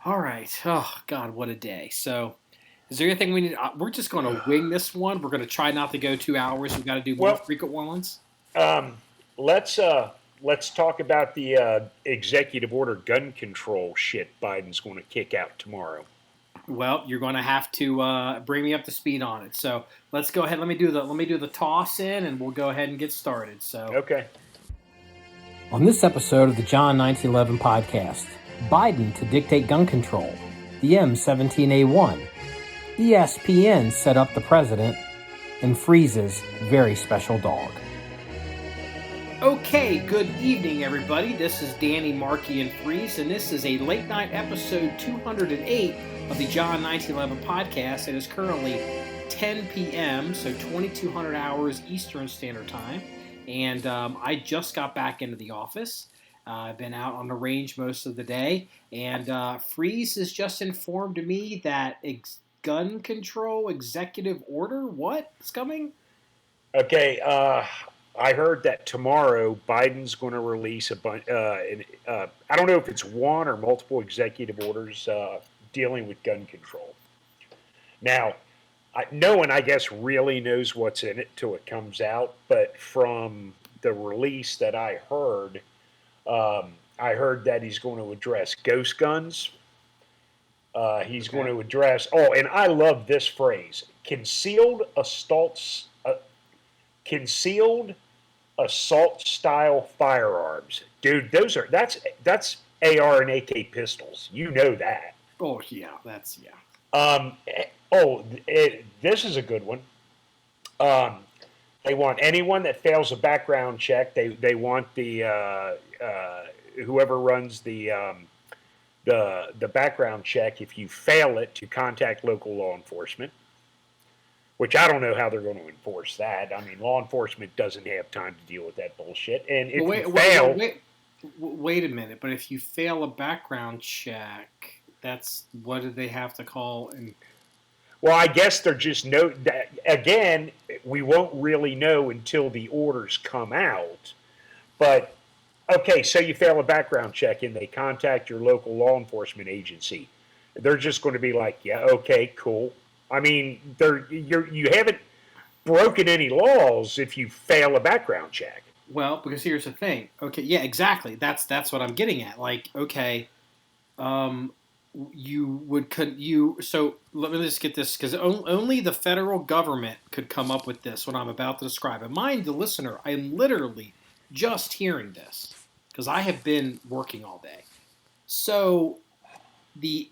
All right. Oh God, what a day. So, is there anything we need? We're just going to wing this one. We're going to try not to go 2 hours. We've got to do more Well, frequent ones. um, let's let's talk about the executive order gun control shit Biden's going to kick out tomorrow. Well, you're going to have to bring me up to speed on it. So let's go ahead. Let me do the toss in, and we'll go ahead and get started. So, Okay. on this episode of the John 1911 Podcast, Biden to dictate gun control, the M17A1, ESPN set up the president, and Freeze's very special dog. Okay, good evening, everybody. This is Danny, Marky, and Freeze, and this is a late night episode 208 of the John 1911 Podcast. It is currently 10 p.m., so 2200 hours Eastern Standard Time, and I just got back into the office. I've been out on the range most of the day, and Freeze has just informed me that gun control executive order, what's coming? Okay. I heard that tomorrow Biden's going to release a bunch. I don't know if it's one or multiple executive orders dealing with gun control. Now, no one, I guess, really knows what's in it till it comes out. But from the release that I heard that he's going to address ghost guns. He's going to address. Oh, and I love this phrase: concealed assault style firearms. Dude, that's AR and AK pistols. You know that. Oh yeah, yeah. This is a good one. They want anyone that fails a background check. They want the whoever runs the background check. If you fail it, to contact local law enforcement. Which I don't know how they're going to enforce that. I mean, law enforcement doesn't have time to deal with that bullshit. And if you fail, wait a minute. But if you fail a background check, that's what do they have to call? And well, I guess they're just again, we won't really know until the orders come out. But okay, so you fail a background check and they contact your local law enforcement agency. They're just going to be like, yeah, okay, cool. I mean, you haven't broken any laws if you fail a background check. Well, because here's the thing. Okay, yeah, exactly. That's what I'm getting at. Like, okay, So let me just get this, because only the federal government could come up with this. What I'm about to describe. And mind the listener, I'm literally just hearing this because I have been working all day. So the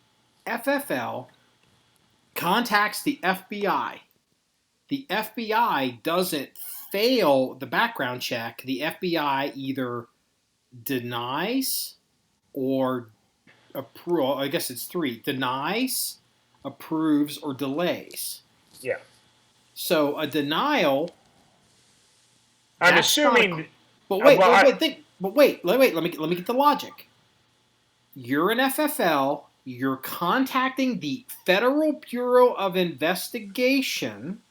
FFL contacts the FBI. The FBI doesn't fail the background check. The FBI either denies or approves. I guess it's three: denies, approves, or delays. Yeah. So a denial. I'm assuming. But wait. Let me get the logic. You're an FFL. You're contacting the Federal Bureau of Investigation,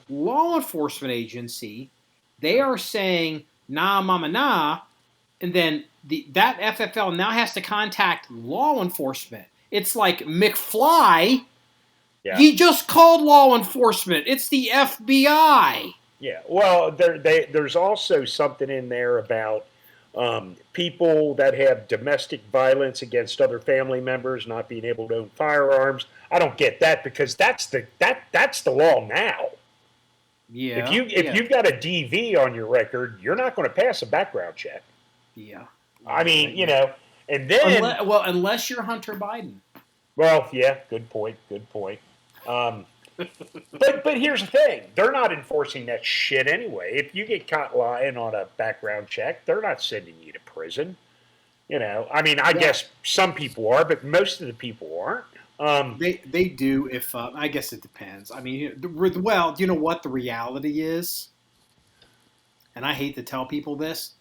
law enforcement agency. They are saying, nah, mama, nah. And then that FFL now has to contact law enforcement. It's like McFly. Yeah. He just called law enforcement. It's the FBI. Yeah. Well, there's also something in there about people that have domestic violence against other family members not being able to own firearms. I don't get that because that's the law now. Yeah. If you've got a DV on your record, you're not going to pass a background check. Yeah. I mean, and then unless you're Hunter Biden. Well, yeah, good point. But here's the thing. They're not enforcing that shit anyway. If you get caught lying on a background check, they're not sending you to prison. I mean, I guess some people are, but most of the people aren't. They do if, I guess it depends. I mean, well, you know what the reality is? And I hate to tell people this,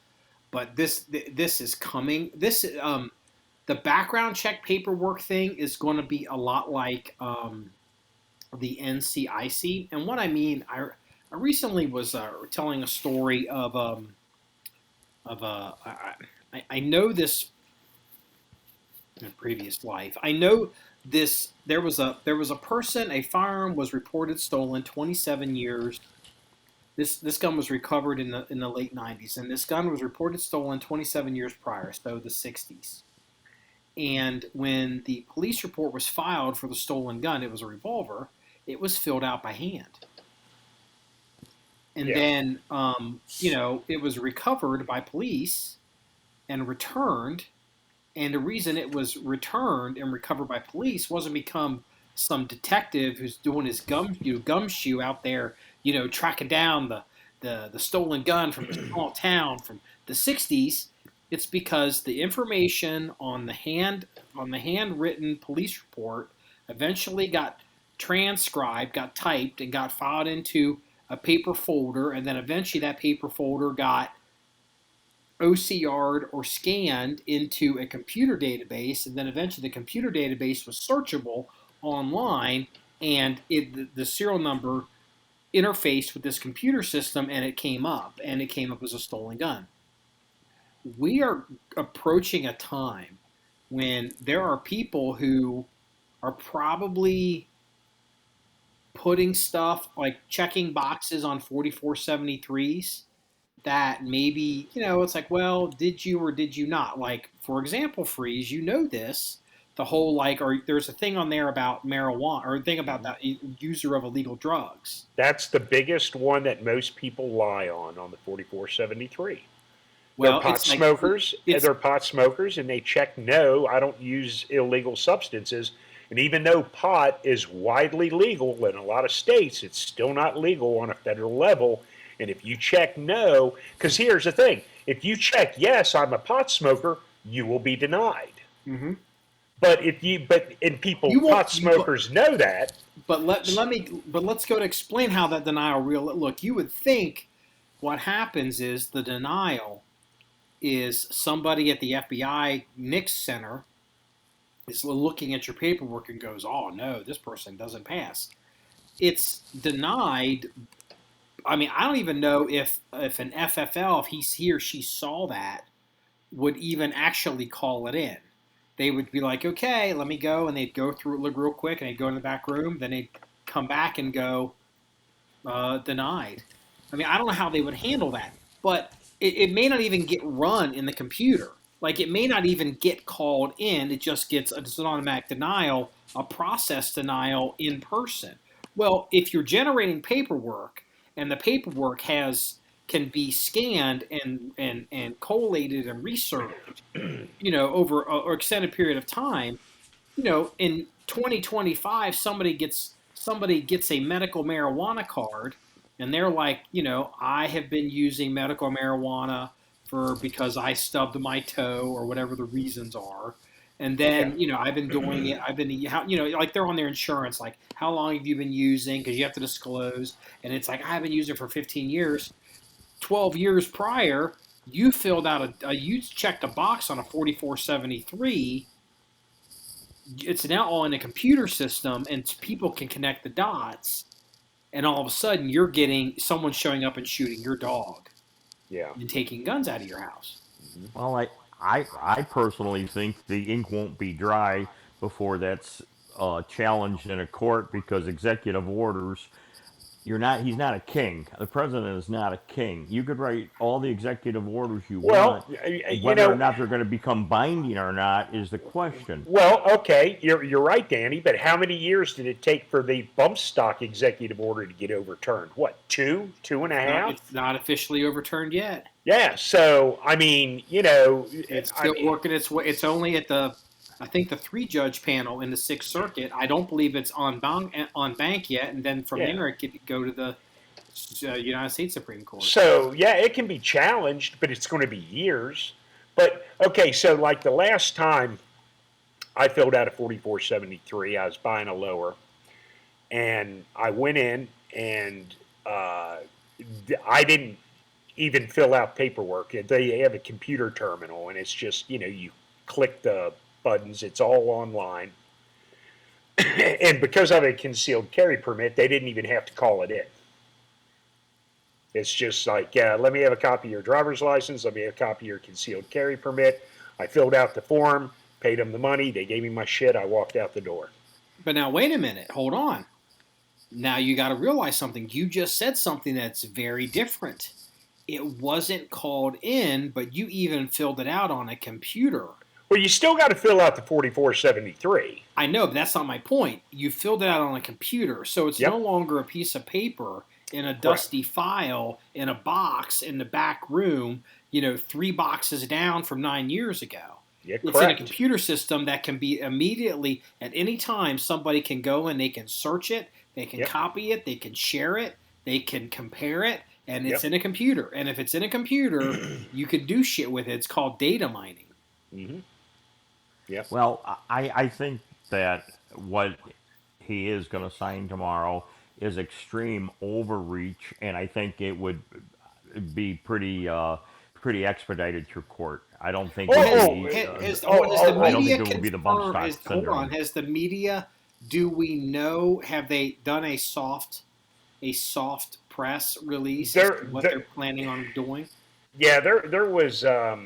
but this is coming. The background check paperwork thing is going to be a lot like the NCIC. And what I mean, I recently was telling a story of I know this in a previous life. I know this. There was a person. A firearm was reported stolen. 27 years. This gun was recovered in the late 90s, and this gun was reported stolen 27 years prior, so the 60s. And when the police report was filed for the stolen gun, it was a revolver. It was filled out by hand. And then, it was recovered by police and returned. And the reason it was returned and recovered by police wasn't become some detective who's doing his gumshoe out there, tracking down the stolen gun from a small town from the 60s. It's because the information on the handwritten police report eventually got transcribed, got typed, and got filed into a paper folder, and then eventually that paper folder got OCR'd or scanned into a computer database, and then eventually the computer database was searchable online, and the serial number interfaced with this computer system, and it came up as a stolen gun. We are approaching a time when there are people who are probably putting stuff like checking boxes on 4473s that maybe, it's like, well, did you or did you not? Like, for example, Freeze, this, the whole or there's a thing on there about marijuana or a thing about that user of illegal drugs. That's the biggest one that most people lie on the 4473. Well, they're pot smokers. They're pot smokers, and they check, no, I don't use illegal substances. And even though pot is widely legal in a lot of states, it's still not legal on a federal level. And if you check no, because here's the thing, if you check yes, I'm a pot smoker, you will be denied. Mm-hmm. Pot smokers know that. But let's go to explain how that denial look. You would think what happens is the denial is somebody at the FBI NICS Center is looking at your paperwork and goes, oh, no, this person doesn't pass. It's denied. I mean, I don't even know if an FFL, if he or she saw that, would even actually call it in. They would be like, okay, let me go, and they'd go through it, look real quick, and they'd go in the back room, then they'd come back and go, denied. I mean, I don't know how they would handle that, but it may not even get run in the computer. Like, it may not even get called in. It just gets an automatic denial, a process denial in person. Well, if you're generating paperwork and the paperwork can be scanned and collated and researched, over an extended period of time, in 2025, somebody gets a medical marijuana card, and they're like, I have been using medical marijuana because I stubbed my toe or whatever the reasons are. And then, I've been doing it. Like they're on their insurance, like, how long have you been using? Because you have to disclose. And it's like, I've been using it for 15 years. 12 years prior, you filled out you checked a box on a 4473. It's now all in a computer system, and people can connect the dots. And all of a sudden, you're getting someone showing up and shooting your dog. Yeah. And taking guns out of your house. Well, I personally think the ink won't be dry before that's challenged in a court, because executive orders, he's not a king. The president is not a king. You could write all the executive orders you want. Whether or not they're going to become binding or not is the question. Well, okay, you're right, Danny, but how many years did it take for the bump stock executive order to get overturned? What, two and a half? It's not officially overturned yet. Yeah, so, I mean, it's still working its way. It's only at the 3-judge panel in the 6th Circuit. I don't believe it's on bank yet, and then from there it could go to the United States Supreme Court. So, yeah, it can be challenged, but it's going to be years. But, okay, so like the last time I filled out a 4473, I was buying a lower, and I went in, and I didn't even fill out paperwork. They have a computer terminal, and it's just, you click the buttons, it's all online. And because I have a concealed carry permit, they didn't even have to call it in. It's just like, let me have a copy of your driver's license, let me have a copy of your concealed carry permit. I filled out the form, paid them the money. They gave me my shit. I walked out the door. But now, wait a minute. Hold on. Now you got to realize something. You just said something that's very different. It wasn't called in, but you even filled it out on a computer. Well, you still got to fill out the 4473. I know, but that's not my point. You filled it out on a computer, so it's no longer a piece of paper in a dusty file in a box in the back room, 3 boxes down from 9 years ago. Yeah, it's in a computer system that can be immediately, at any time, somebody can go and they can search it, they can copy it, they can share it, they can compare it, and it's in a computer. And if it's in a computer, you can do shit with it. It's called data mining. Mm-hmm. Yes. Well, I think that what he is going to sign tomorrow is extreme overreach, and I think it would be pretty expedited through court. I don't think it would be the bump stock syndrome. Hold on, has the media? Do we know? Have they done a soft press release as to what they're planning on doing? Yeah, there was there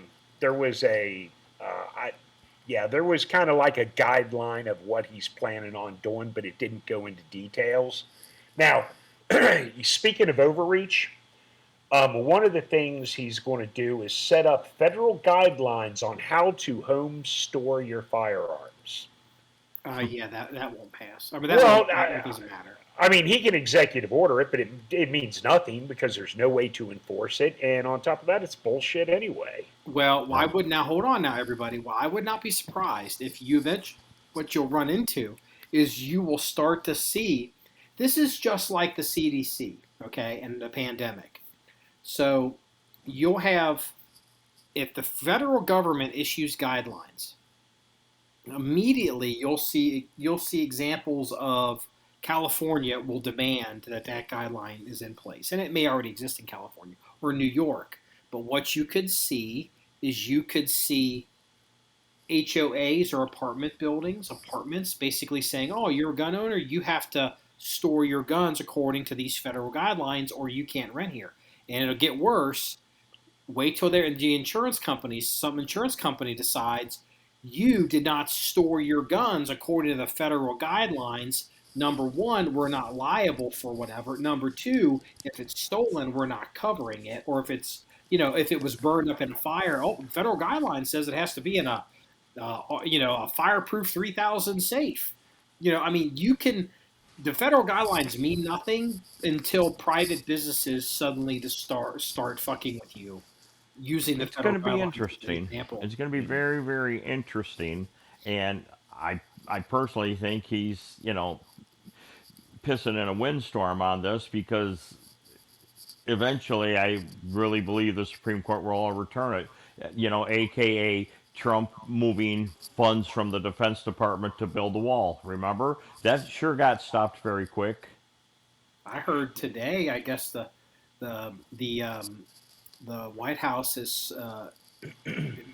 was kind of like a guideline of what he's planning on doing, but it didn't go into details. Now, speaking of overreach, one of the things he's going to do is set up federal guidelines on how to home store your firearms. That won't pass. I mean, that doesn't matter. I mean, he can executive order it, but it means nothing because there's no way to enforce it. And on top of that, it's bullshit anyway. Well, hold on now, everybody. Well, I would not be surprised if what you'll run into is you will start to see, this is just like the CDC, okay, and the pandemic. So you'll have, if the federal government issues guidelines, immediately you'll see examples of California will demand that guideline is in place. And it may already exist in California or New York. But what you could see is HOAs or apartments basically saying, oh, you're a gun owner, you have to store your guns according to these federal guidelines or you can't rent here. And it'll get worse. Wait till some insurance company decides you did not store your guns according to the federal guidelines. Number one, we're not liable for whatever. Number two, if it's stolen, we're not covering it. Or if it's, if it was burned up in a fire, federal guideline says it has to be in a fireproof 3000 safe. The federal guidelines mean nothing until private businesses suddenly start fucking with you using the federal guidelines. It's going to be interesting. It's going to be very, very interesting. And I personally think he's, pissing in a windstorm on this because eventually I really believe the Supreme Court will overturn it. AKA Trump moving funds from the Defense Department to build the wall. Remember? That sure got stopped very quick. I heard today, I guess the White House is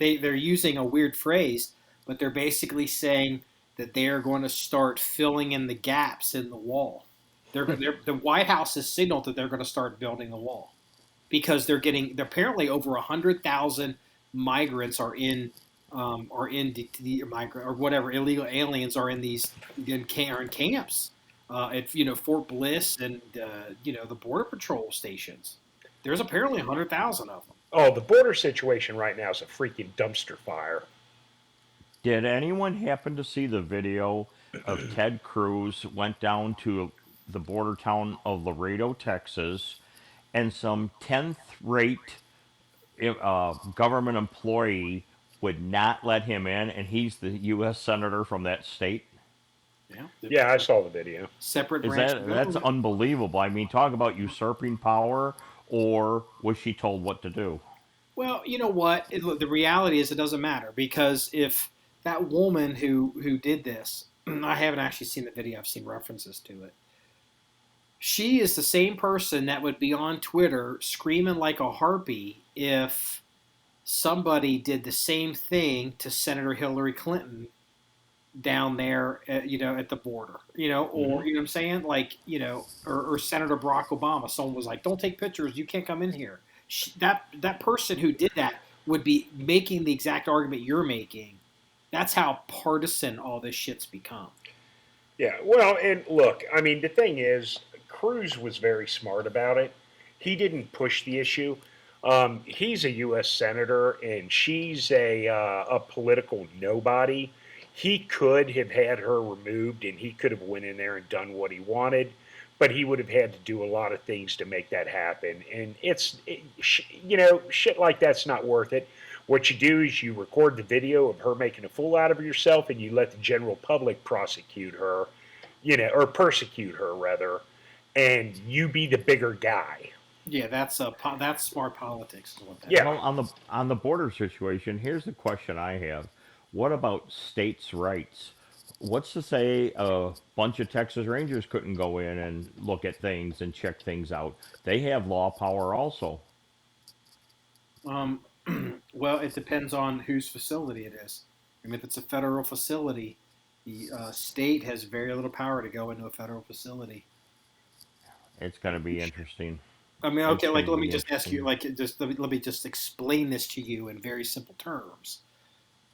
they're using a weird phrase, but they're basically saying that they are going to start filling in the gaps in the wall. The White House has signaled that they're going to start building the wall because they're apparently over 100,000 migrants are in illegal aliens are in camps at Fort Bliss and the border patrol stations. There's apparently 100,000 of them. Oh, the border situation right now is a freaking dumpster fire. Did anyone happen to see the video of Ted Cruz went down to the border town of Laredo, Texas, and some 10th-rate government employee would not let him in, and he's the U.S. Senator from that state? Yeah, I saw the video. Separate branch. That's unbelievable. I mean, talk about usurping power, or was she told what to do? Well, you know what? The reality is it doesn't matter because if that woman who did this, I haven't actually seen the video, I've seen references to it. She is the same person that would be on Twitter screaming like a harpy if somebody did the same thing to Senator Hillary Clinton down there at the border, or, you know what I'm saying? Like, or Senator Barack Obama, someone was like, don't take pictures, you can't come in here. That person who did that would be making the exact argument you're making That's how partisan all this shit's become. Yeah, well, and look, I mean, the thing is, Cruz was very smart about it. He didn't push the issue. He's a U.S. senator, and she's a political nobody. He could have had her removed, and he could have went in there and done what he wanted, but he would have had to do a lot of things to make that happen. And shit like that's not worth it. What you do is you record the video of her making a fool out of herself, and you let the general public prosecute her, or persecute her rather, and you be the bigger guy. Yeah, that's smart politics. Is what that Yeah. Well, on the border situation, here's the question I have: what about states' rights? What's to say a bunch of Texas Rangers couldn't go in and look at things and check things out? They have law power also. is. Well, it depends on whose facility it is. I mean, if it's a federal facility, the state has very little power to go into a federal facility. It's going to be interesting. I mean, It's okay, going like to let me be just ask you, interesting. like just let me just explain this to you in very simple terms.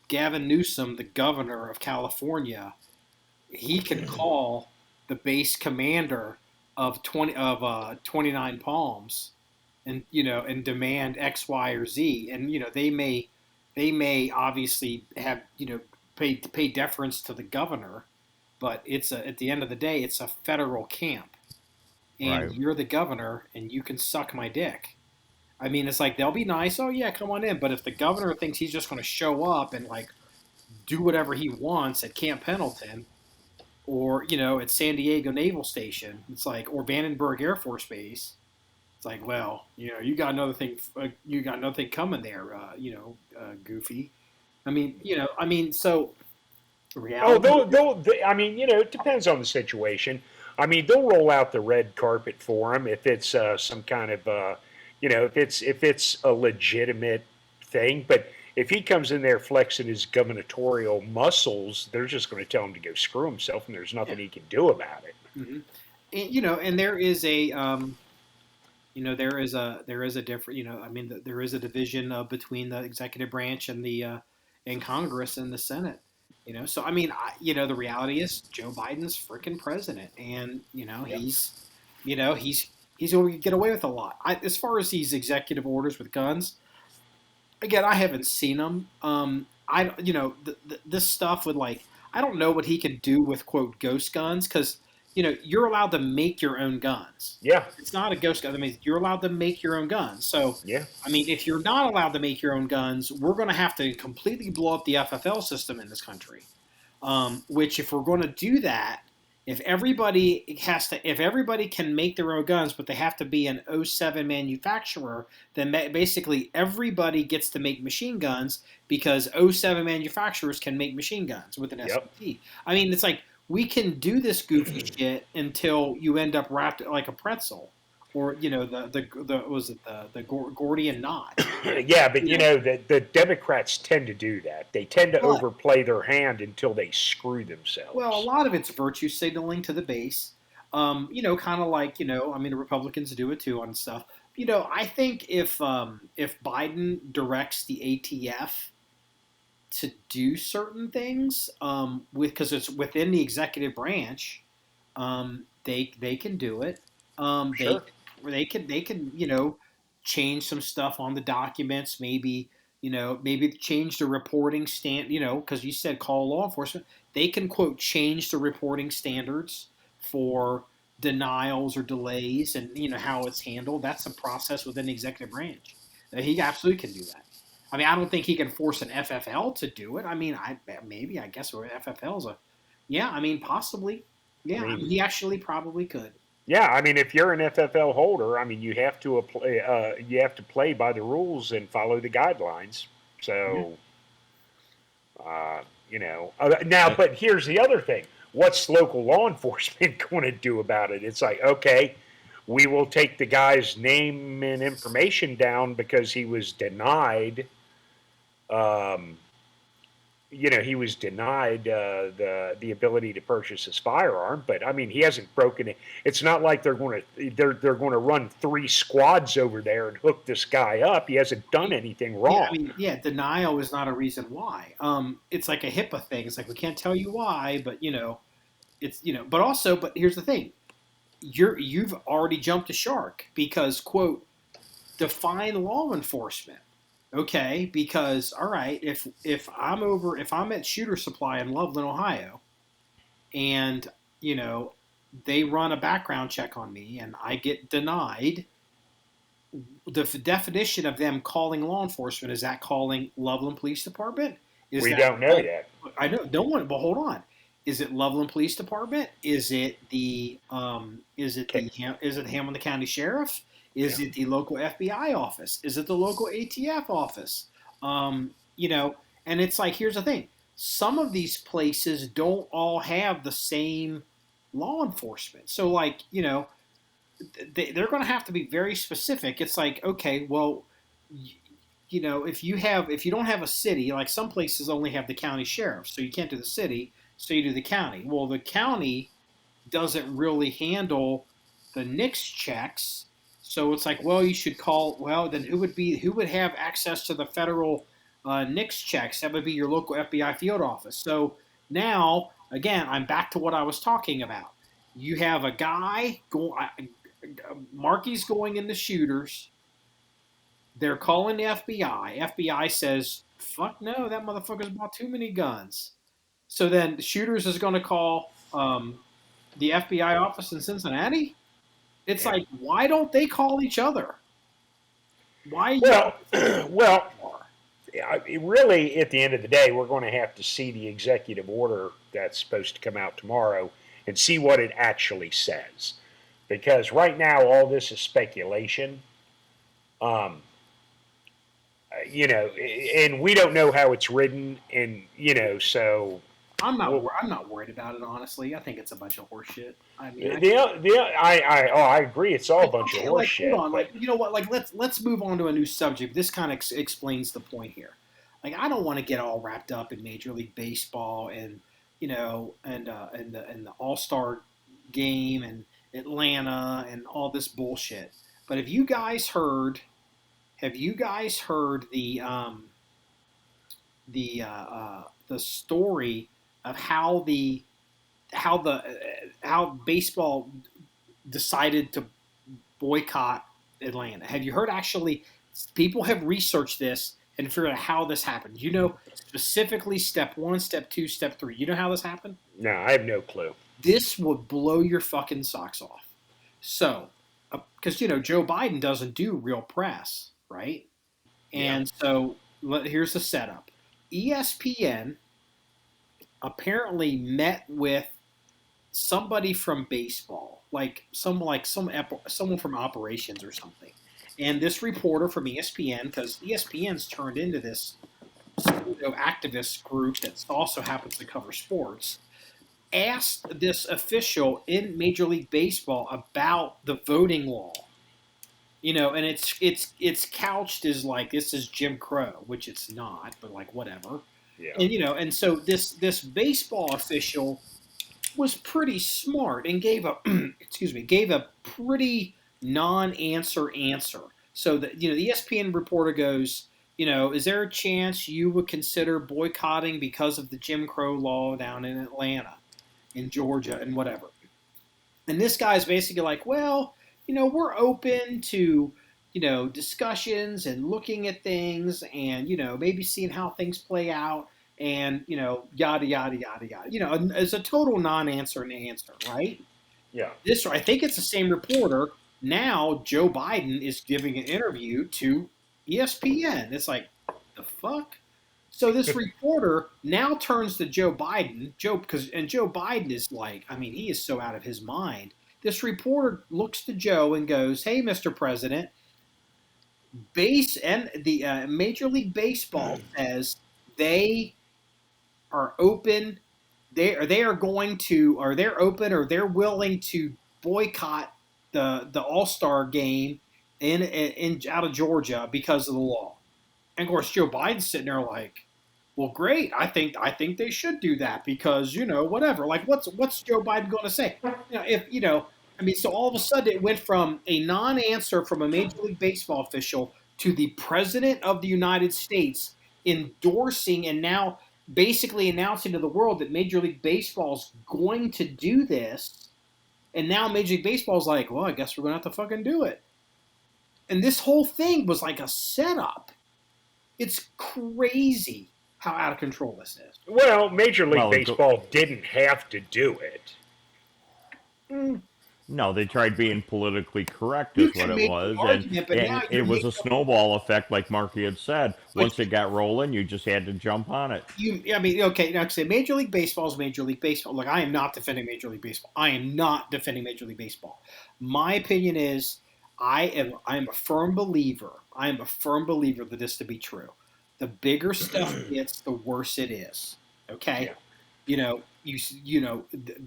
Gavin Newsom, the governor of California, he can call the base commander of 29 Palms, and and demand X, Y, or Z, and they may obviously have pay deference to the governor, but at the end of the day, it's a federal camp, and Right. you're the governor, and you can suck my dick. I mean, it's like they'll be nice. Oh yeah, come on in. But if the governor thinks he's just going to show up and like do whatever he wants at Camp Pendleton, or at San Diego Naval Station, it's like, or Vandenberg Air Force Base, it's like, well, you got another thing coming there, Goofy. So Oh, reality. I mean, it depends on the situation. I mean, they'll roll out the red carpet for him if it's some kind of, if it's a legitimate thing. But if he comes in there flexing his gubernatorial muscles, they're just going to tell him to go screw himself, and there's Yeah. nothing he can do about it. Hmm. And there is a, there is a different, there is a division between the executive branch and the and Congress and the Senate. So I mean, the reality is Joe Biden's freaking president, and Yep. he's going to get away with a lot. As far as these executive orders with guns, again, I haven't seen them. This stuff with like, I don't know what he can do with quote ghost guns, because you're allowed to make your own guns. Yeah. It's not a ghost gun. I mean, you're allowed to make your own guns. So, Yeah. I mean, if you're not allowed to make your own guns, we're going to have to completely blow up the FFL system in this country. Which, if we're going to do that, if everybody can make their own guns, but they have to be an '07 manufacturer, then basically everybody gets to make machine guns, because '07 manufacturers can make machine guns with an Yep. SMT. I mean, it's like we can do this goofy shit until you end up wrapped like a pretzel, or the was it the Gordian knot? Yeah, but You know, the Democrats tend to do that. They tend to but overplay their hand until they screw well, a themselves. lot of it's virtue signaling to the base. Kind of like I mean, the Republicans do it too on stuff. I think if Biden directs the ATF to do certain things, because it's within the executive branch, they can do it. They Sure. they can change some stuff on the documents, maybe change the reporting because you said call law enforcement. They can quote change the reporting standards for denials or delays, and how it's handled. That's a process within the executive branch. He absolutely can do that. I mean, I don't think he can force an FFL to do it. I mean, I guess FFL's a, yeah. I mean, possibly. I Yeah, I mean, mean, he actually probably could. yeah. I mean, if you're an FFL holder, I mean, you have to play by the rules and follow the guidelines. Yeah. So, now, And but here's the other thing: what's local law enforcement going to do about it? It's like, okay, we will take the guy's name and information down because he was denied, um, he was denied the ability to purchase his firearm. But I mean, he hasn't broken it. It's not like they're going to run 3 squads over there and hook this guy up. He hasn't done anything wrong. Yeah, I mean, denial is not a reason why. It's like a HIPAA thing. It's like we can't tell you why, but it's but here's the thing: you've already jumped a shark because quote define law enforcement. Okay, because all right, if I'm at Shooter Supply in Loveland, Ohio, and they run a background check on me and I get denied, the definition of them calling law enforcement is that calling Loveland Police Department? We don't know yet. I know, don't want it, but hold on. Is it Loveland Police Department? Is it the Hamilton County Sheriff? Is it the local FBI office? Is it the local ATF office? And it's like, here's the thing. Some of these places don't all have the same law enforcement. So, like, they're going to have to be very specific. It's like, okay, well, if you don't have a city, like some places only have the county sheriff, so you can't do the city, so you do the county. Well, the county doesn't really handle the NICS checks. So it's like, well, you should call. Well, then who would have access to the federal NICS checks? That would be your local FBI field office. So now, again, I'm back to what I was talking about. You have a guy Marky's going into Shooters. They're calling the FBI. FBI says, "Fuck no, that motherfucker's bought too many guns." So then Shooters is going to call the FBI office in Cincinnati. It's like, why don't they call each other? Why? Well, really, at the end of the day, we're going to have to see the executive order that's supposed to come out tomorrow and see what it actually says. Because right now, all this is speculation. And we don't know how it's written, and so. I'm not worried about it, honestly. I think it's a bunch of horseshit. I mean, I agree. It's all a bunch of horseshit. Hold on, like, you know what? Like, let's move on to a new subject. This kind of explains the point here. Like, I don't want to get all wrapped up in Major League Baseball and the All-Star game and Atlanta and all this bullshit. But have you guys heard the story of how baseball decided to boycott Atlanta? Have you heard? Actually, people have researched this and figured out how this happened. Specifically step 1, step 2, step 3. You know how this happened? No, I have no clue. This would blow your fucking socks off. So, because Joe Biden doesn't do real press, right? And so here's the setup. ESPN apparently met with somebody from baseball, someone from operations or something. And this reporter from ESPN, because ESPN's turned into this activist group that also happens to cover sports, asked this official in Major League Baseball about the voting law. And it's couched as like this is Jim Crow, which it's not, but like whatever. Yeah. And so this baseball official was pretty smart and gave a pretty non-answer answer. So the ESPN reporter goes, is there a chance you would consider boycotting because of the Jim Crow law down in Atlanta, in Georgia, and whatever? And this guy's basically like, well, we're open to, discussions and looking at things and, maybe seeing how things play out and, yada, yada, yada, yada. It's a total non-answer and answer, right? Yeah. I think it's the same reporter. Now Joe Biden is giving an interview to ESPN. It's like, the fuck? So this reporter now turns to Joe Biden. Joe Biden is like, I mean, he is so out of his mind. This reporter looks to Joe and goes, "Hey, Mr. President, Major League Baseball says they are open. They're willing to boycott the All-Star game in out of Georgia because of the law." And of course, Joe Biden's sitting there like, Well, great. I think they should do that because whatever. Like, what's Joe Biden going to say? If I mean, so all of a sudden it went from a non-answer from a Major League Baseball official to the President of the United States endorsing and now basically announcing to the world that Major League Baseball is going to do this, and now Major League Baseball is like, well, I guess we're going to have to fucking do it. And this whole thing was like a setup. It's crazy how out of control this is. Well, Major League Baseball didn't have to do it. No, they tried being politically correct, is what it was, and it was a snowball effect, like Marky had said. Once it got rolling, you just had to jump on it. I mean, okay, now say Major League Baseball is Major League Baseball. Look, I am not defending Major League Baseball. I am not defending Major League Baseball. My opinion is, I am a firm believer. I am a firm believer that this to be true. The bigger stuff gets, the worse it is. Okay, yeah.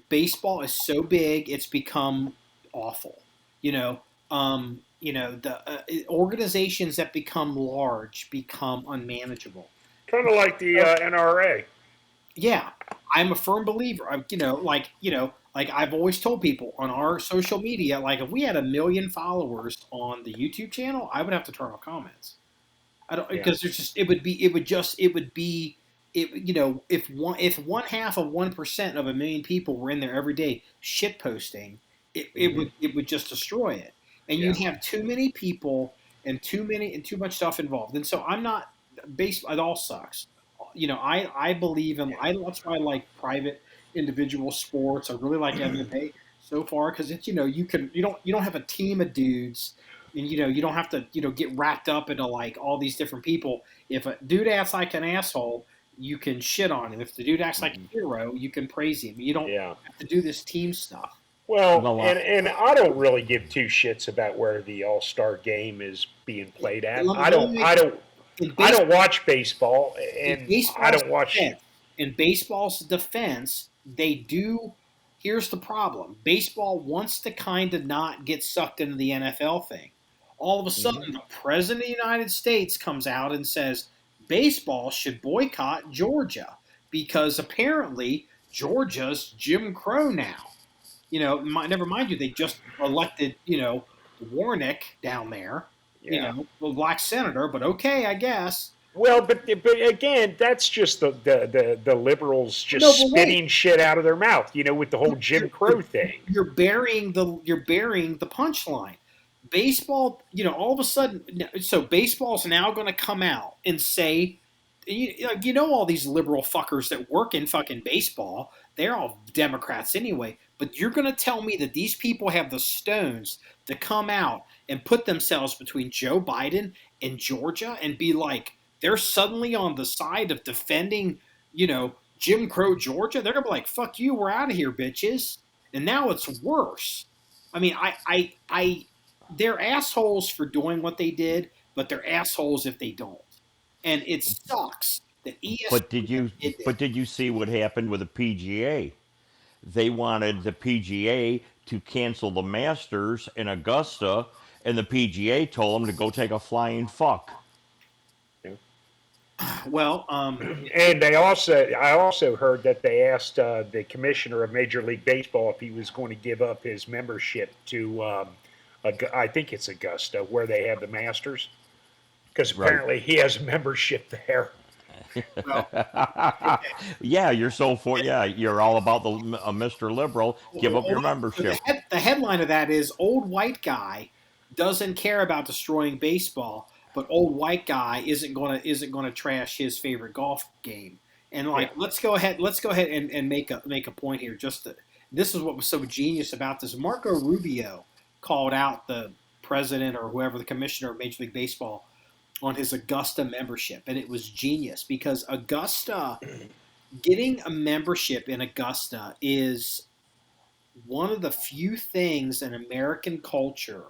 Baseball is so big, it's become awful. The organizations that become large become unmanageable. Kind of like the NRA. Yeah, I'm a firm believer. Like I've always told people on our social media, like if we had 1 million followers on the YouTube channel, I would have to turn off comments. I don't because there's just it would be if 1/2 of 1% of 1 million people were in there every day shit posting, it would just destroy it. And you have too many people and too much stuff involved. And so I'm not it all sucks. I believe in that's why I like private individual sports. I really like MMA so far because it's you don't have a team of dudes. And you don't have to get wrapped up into like all these different people. If a dude acts like an asshole, you can shit on him. If the dude acts like a hero, you can praise him. You don't have to do this team stuff. Well, and I don't really give two shits about where the All-Star game is being played at. I don't watch baseball, and I don't watch. In baseball's defense, they do. Here's the problem: baseball wants to kind of not get sucked into the NFL thing. All of a sudden, the President of the United States comes out and says baseball should boycott Georgia because apparently Georgia's Jim Crow now. Never mind you, they just elected, Warnick down there, the black senator, but okay, I guess. Well, but again, that's just the liberals spitting shit out of their mouth, with the whole Jim Crow thing. You're burying the punchline. Baseball, all of a sudden, so baseball's now going to come out and say, all these liberal fuckers that work in fucking baseball, they're all Democrats anyway. But you're going to tell me that these people have the stones to come out and put themselves between Joe Biden and Georgia and be like, they're suddenly on the side of defending, Jim Crow Georgia. They're going to be like, fuck you, we're out of here, bitches. And now it's worse. I mean, they're assholes for doing what they did, but they're assholes if they don't. And it sucks that ESPN But did you see what happened with the PGA? They wanted the PGA to cancel the Masters in Augusta, and the PGA told them to go take a flying fuck. Well, and I also heard that they asked the commissioner of Major League Baseball if he was going to give up his membership to, I think it's Augusta, where they have the Masters, because apparently he has a membership there. Yeah, you're all about the Mr. Liberal. Give up your membership. The headline of that is old white guy doesn't care about destroying baseball, but old white guy isn't going to trash his favorite golf game. And let's go ahead and make a point here. This is what was so genius about this. Marco Rubio called out the president or whoever, the commissioner of Major League Baseball, on his Augusta membership, and it was genius because Augusta, getting a membership in Augusta is one of the few things in American culture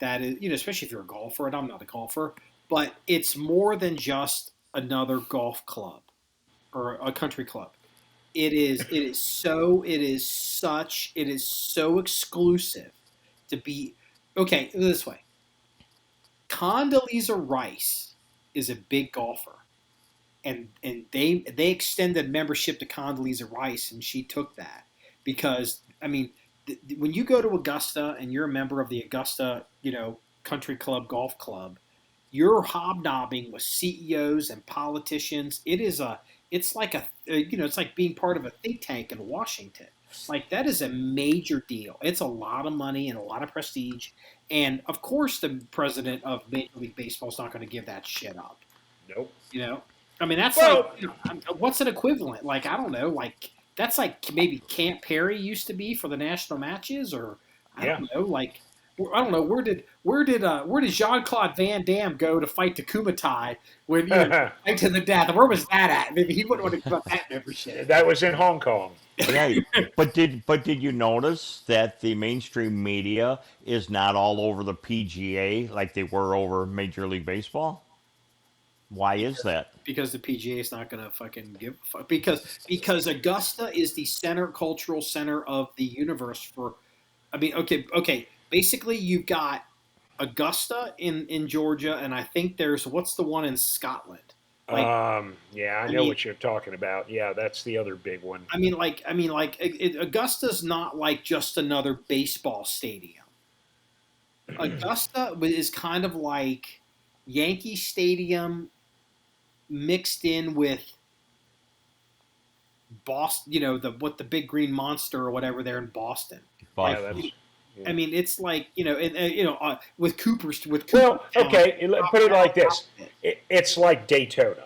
that is, especially if you're a golfer, and I'm not a golfer, but it's more than just another golf club or a country club. It is so exclusive to be, okay, this way. Condoleezza Rice is a big golfer. and they extended membership to Condoleezza Rice, and she took that because I mean, when you go to Augusta and you're a member of the Augusta, Country Club Golf Club, you're hobnobbing with CEOs and politicians. It's like it's like being part of a think tank in Washington. Like that is a major deal. It's a lot of money and a lot of prestige. And of course, the president of Major League Baseball is not going to give that shit up. Nope. I mean, that's what's an equivalent? Like, I don't know. Like, that's like maybe Camp Perry used to be for the national matches, or I don't know. Like, I don't know. Where did Jean-Claude Van Damme go to fight the Kumatai when fight to the death? Where was that at? Maybe he wouldn't want to give up that membership. That was in Hong Kong. Right. But did you notice that the mainstream media is not all over the PGA like they were over Major League Baseball? Why is that? Because the PGA is not going to fucking give a fuck. Because Augusta is the cultural center of the universe for. I mean, okay. Basically, you've got Augusta in Georgia, and I think there's what's the one in Scotland. Like, I know what you're talking about. Yeah, that's the other big one. Augusta's not like just another baseball stadium. Augusta is kind of like Yankee Stadium mixed in with Boston. The big green monster or whatever there in Boston. Boston. Yeah. I mean, it's like with Cooper's. Well, okay, put it like this: it's like Daytona.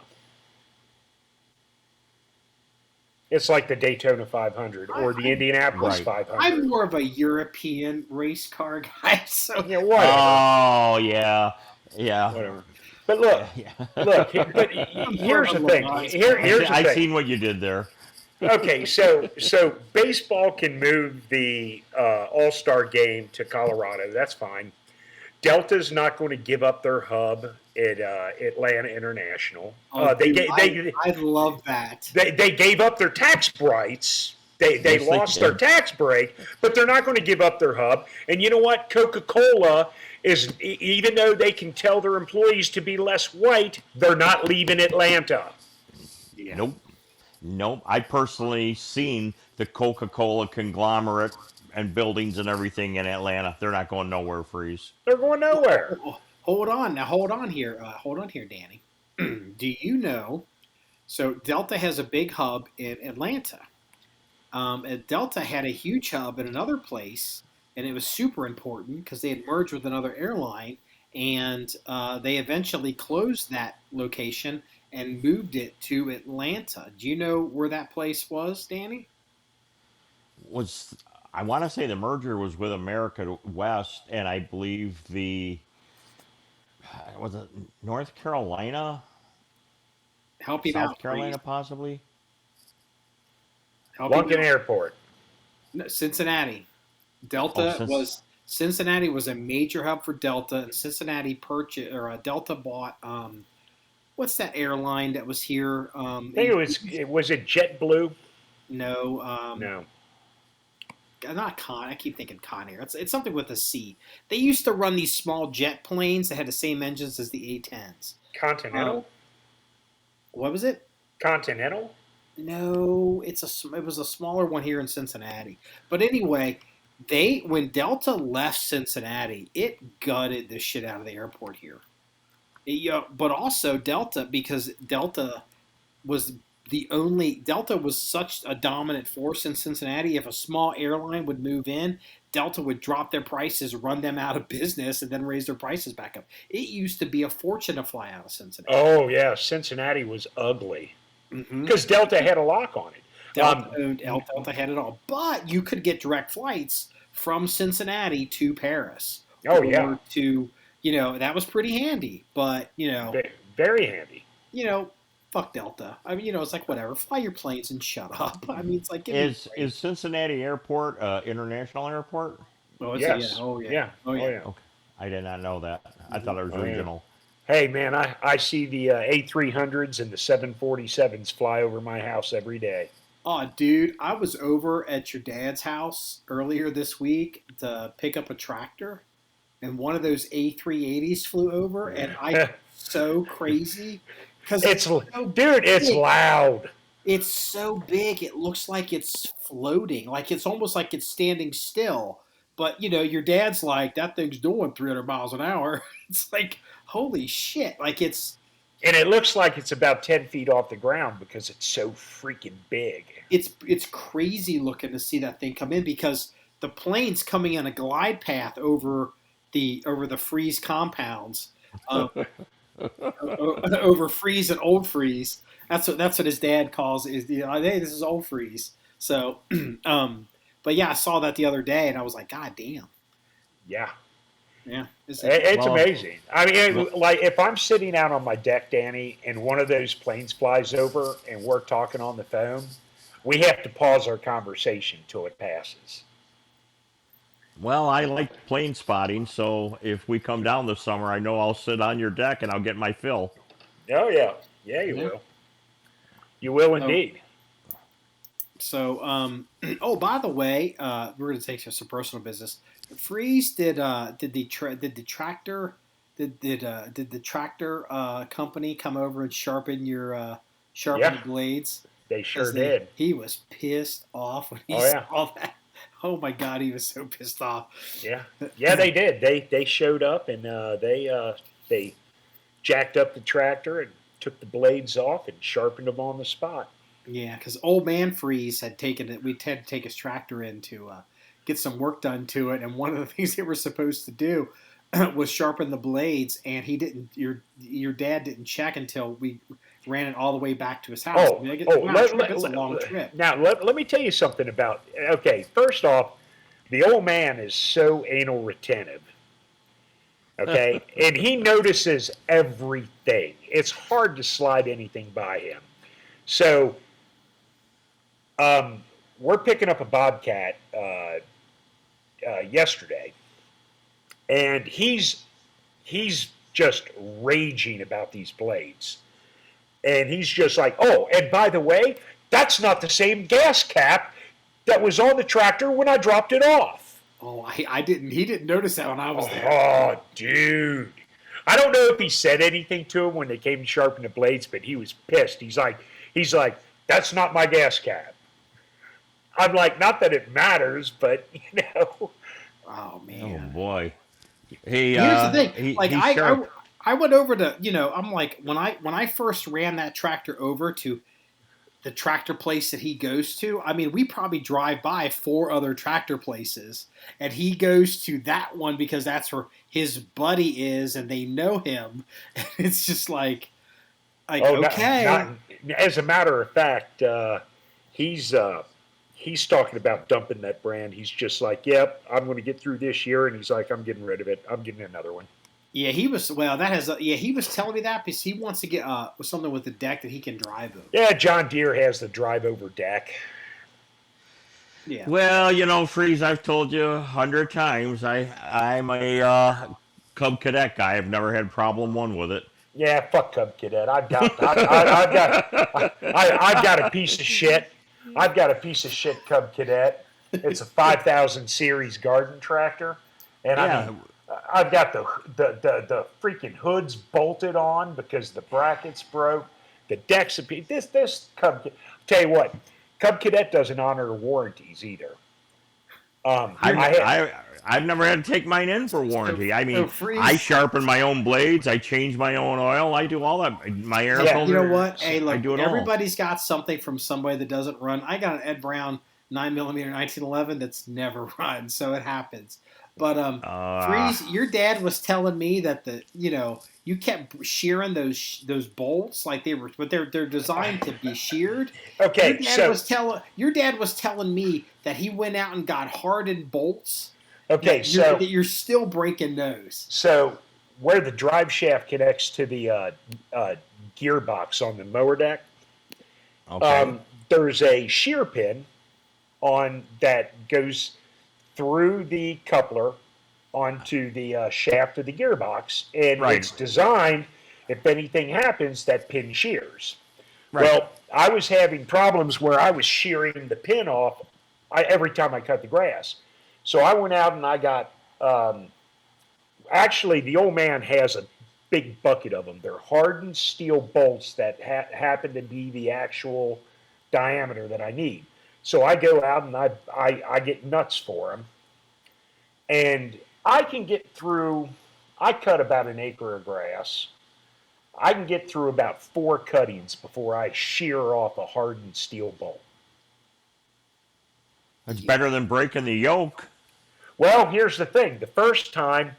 It's like the Daytona 500 or the Indianapolis 500. I'm more of a European race car guy, so whatever. Oh yeah, Whatever. But look. But here's the thing. Here's the thing. I seen what you did there. Okay, so baseball can move the All-Star game to Colorado. That's fine. Delta's not going to give up their hub at Atlanta International. I love that. They gave up their tax rights. They lost their tax break, but they're not going to give up their hub. And you know what? Coca-Cola is, even though they can tell their employees to be less white, they're not leaving Atlanta. Yeah. Nope. I personally seen the Coca-Cola conglomerate and buildings and everything in Atlanta. They're not going nowhere, Freeze. They're going nowhere. Hold on here. Hold on here, Danny. Do you know? So Delta has a big hub in Atlanta. And Delta had a huge hub in another place, and it was super important because they had merged with another airline, and they eventually closed that location and moved it to Atlanta. Do you know where that place was, Danny? I want to say the merger was with America West, and I believe was it North Carolina? Help you South out, Carolina, please. Possibly. Lunken Airport. No, Cincinnati. Cincinnati was a major hub for Delta, and Cincinnati Delta bought what's that airline that was here? I think was it JetBlue? No. No. Not Con. I keep thinking Conair. It's something with a C. They used to run these small jet planes that had the same engines as the A-10s. Continental. What was it? Continental. No, it was a smaller one here in Cincinnati. But anyway, when Delta left Cincinnati, it gutted the shit out of the airport here. But also Delta, because Delta was such a dominant force in Cincinnati. If a small airline would move in, Delta would drop their prices, run them out of business, and then raise their prices back up. It used to be a fortune to fly out of Cincinnati. Oh yeah, Cincinnati was ugly because Delta had a lock on it. Delta had it all, but you could get direct flights from Cincinnati to Paris. Oh yeah, that was pretty handy. But very handy. Fuck Delta. I mean, it's like whatever. Fly your planes and shut up. I mean, it's like is Cincinnati Airport international airport? Oh, yes. Yeah. Okay. I did not know that. I thought it was regional. Hey man, I see the A300s and the 747s fly over my house every day. Oh, dude, I was over at your dad's house earlier this week to pick up a tractor, and one of those A380s flew over, and I so crazy. because it's loud. It's so big, it looks like it's floating. Like it's almost like it's standing still. But your dad's like, that thing's doing 300 miles an hour. It's like, holy shit! Like and it looks like it's about 10 feet off the ground because it's so freaking big. It's crazy looking to see that thing come in because the plane's coming in a glide path over the freeze compounds, over freeze and old freeze. That's what his dad calls it. Is hey, this is old freeze. So, but yeah, I saw that the other day and I was like, God damn. Yeah. Yeah, it's amazing. I mean, like if I'm sitting out on my deck, Danny, and one of those planes flies over and we're talking on the phone, we have to pause our conversation till it passes. Well, I like plane spotting, so if we come down this summer, I know I'll sit on your deck and I'll get my fill. Oh yeah, you will. You will indeed. So, by the way, we're going to take some personal business. Freeze did the tractor company come over and sharpen the blades? They sure did. He was pissed off when he saw that. Oh my God, he was so pissed off. Yeah, they did. They showed up and they jacked up the tractor and took the blades off and sharpened them on the spot. Yeah, because old man Freeze had taken it. We had to take his tractor in to get some work done to it, and one of the things they were supposed to do was sharpen the blades, and he didn't. Your dad didn't check until we ran it all the way back to his house. It's a long trip. Now let me tell you something about. Okay, first off, the old man is so anal retentive. Okay, and he notices everything. It's hard to slide anything by him. So, we're picking up a bobcat yesterday, and he's just raging about these blades, and he's just like, oh, and by the way, that's not the same gas cap that was on the tractor when I dropped it off. Oh, I didn't. He didn't notice that when I was there. Oh, dude. I don't know if he said anything to him when they came to sharpen the blades, but he was pissed. He's like, that's not my gas cap. I'm like, not that it matters, but Oh man. Oh boy. Hey, here's the thing. I went over to I'm like when I first ran that tractor over to the tractor place that he goes to, I mean, we probably drive by 4 other tractor places, and he goes to that one because that's where his buddy is, and they know him. And it's just like okay. As a matter of fact, he's talking about dumping that brand. He's just like, yep, I'm going to get through this year, and he's like, I'm getting rid of it. I'm getting another one. Yeah, he was telling me that because he wants to get something with the deck that he can drive over. Yeah, John Deere has the drive over deck. Yeah. Well, Freeze, I've told you 100 times, I'm a Cub Cadet guy. I've never had a problem with it. Yeah, fuck Cub Cadet. I've got a piece of shit. I've got a piece of shit Cub Cadet. It's a 5000 series garden tractor, and I mean, I've got the freaking hoods bolted on because the brackets broke. The decks. This Cub. Tell you what, Cub Cadet doesn't honor warranties either. I've never had to take mine in for warranty. I mean, I sharpen my own blades. I change my own oil. I do all that. My air filter. You know what? Hey, look, I do it everybody's got something from somebody that doesn't run. I got an Ed Brown 9mm 1911 that's never run, so it happens. But Freeze, your dad was telling me that you kept shearing those bolts like they're designed to be sheared. Okay, your dad was telling me that he went out and got hardened bolts. Okay, that you're still breaking those. So where the drive shaft connects to the gearbox on the mower deck, there's a shear pin on that goes through the coupler onto the shaft of the gearbox, and it's designed, if anything happens, that pin shears. Right. Well, I was having problems where I was shearing the pin off every time I cut the grass. So I went out and I got, actually the old man has big bucket of them. They're hardened steel bolts that happen to be the actual diameter that I need. So I go out and I get nuts for them. And I can get through, I cut about an acre of grass. I can get through about 4 cuttings before I shear off a hardened steel bolt. It's better than breaking the yoke. Well, here's the thing. The first time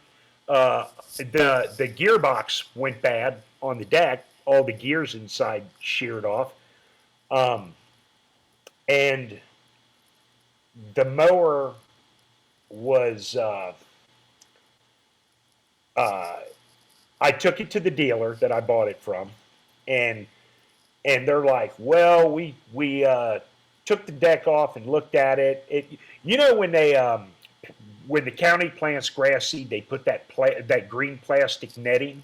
the gearbox went bad on the deck, all the gears inside sheared off. And the mower was, I took it to the dealer that I bought it from, and they're like, well, we took the deck off and looked at it. You know when they when the county plants grass seed, they put that green plastic netting.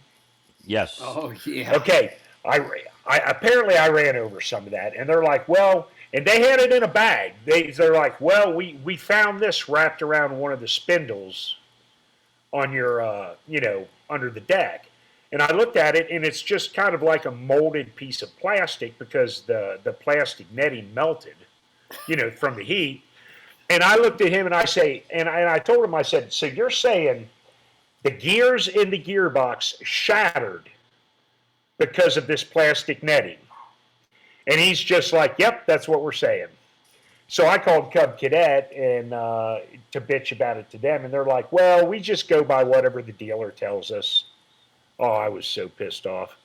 Yes. Oh yeah. Okay. I apparently I ran over some of that, and they're like, well, and they had it in a bag. They're like, well, we found this wrapped around one of the spindles on your under the deck. And I looked at it, and it's just kind of like a molded piece of plastic because the plastic netting melted, from the heat. And I looked at him and I told him, I said, so you're saying the gears in the gearbox shattered because of this plastic netting? And he's just like, yep, that's what we're saying. So I called Cub Cadet and to bitch about it to them, and they're like, well, we just go by whatever the dealer tells us. Oh, I was so pissed off.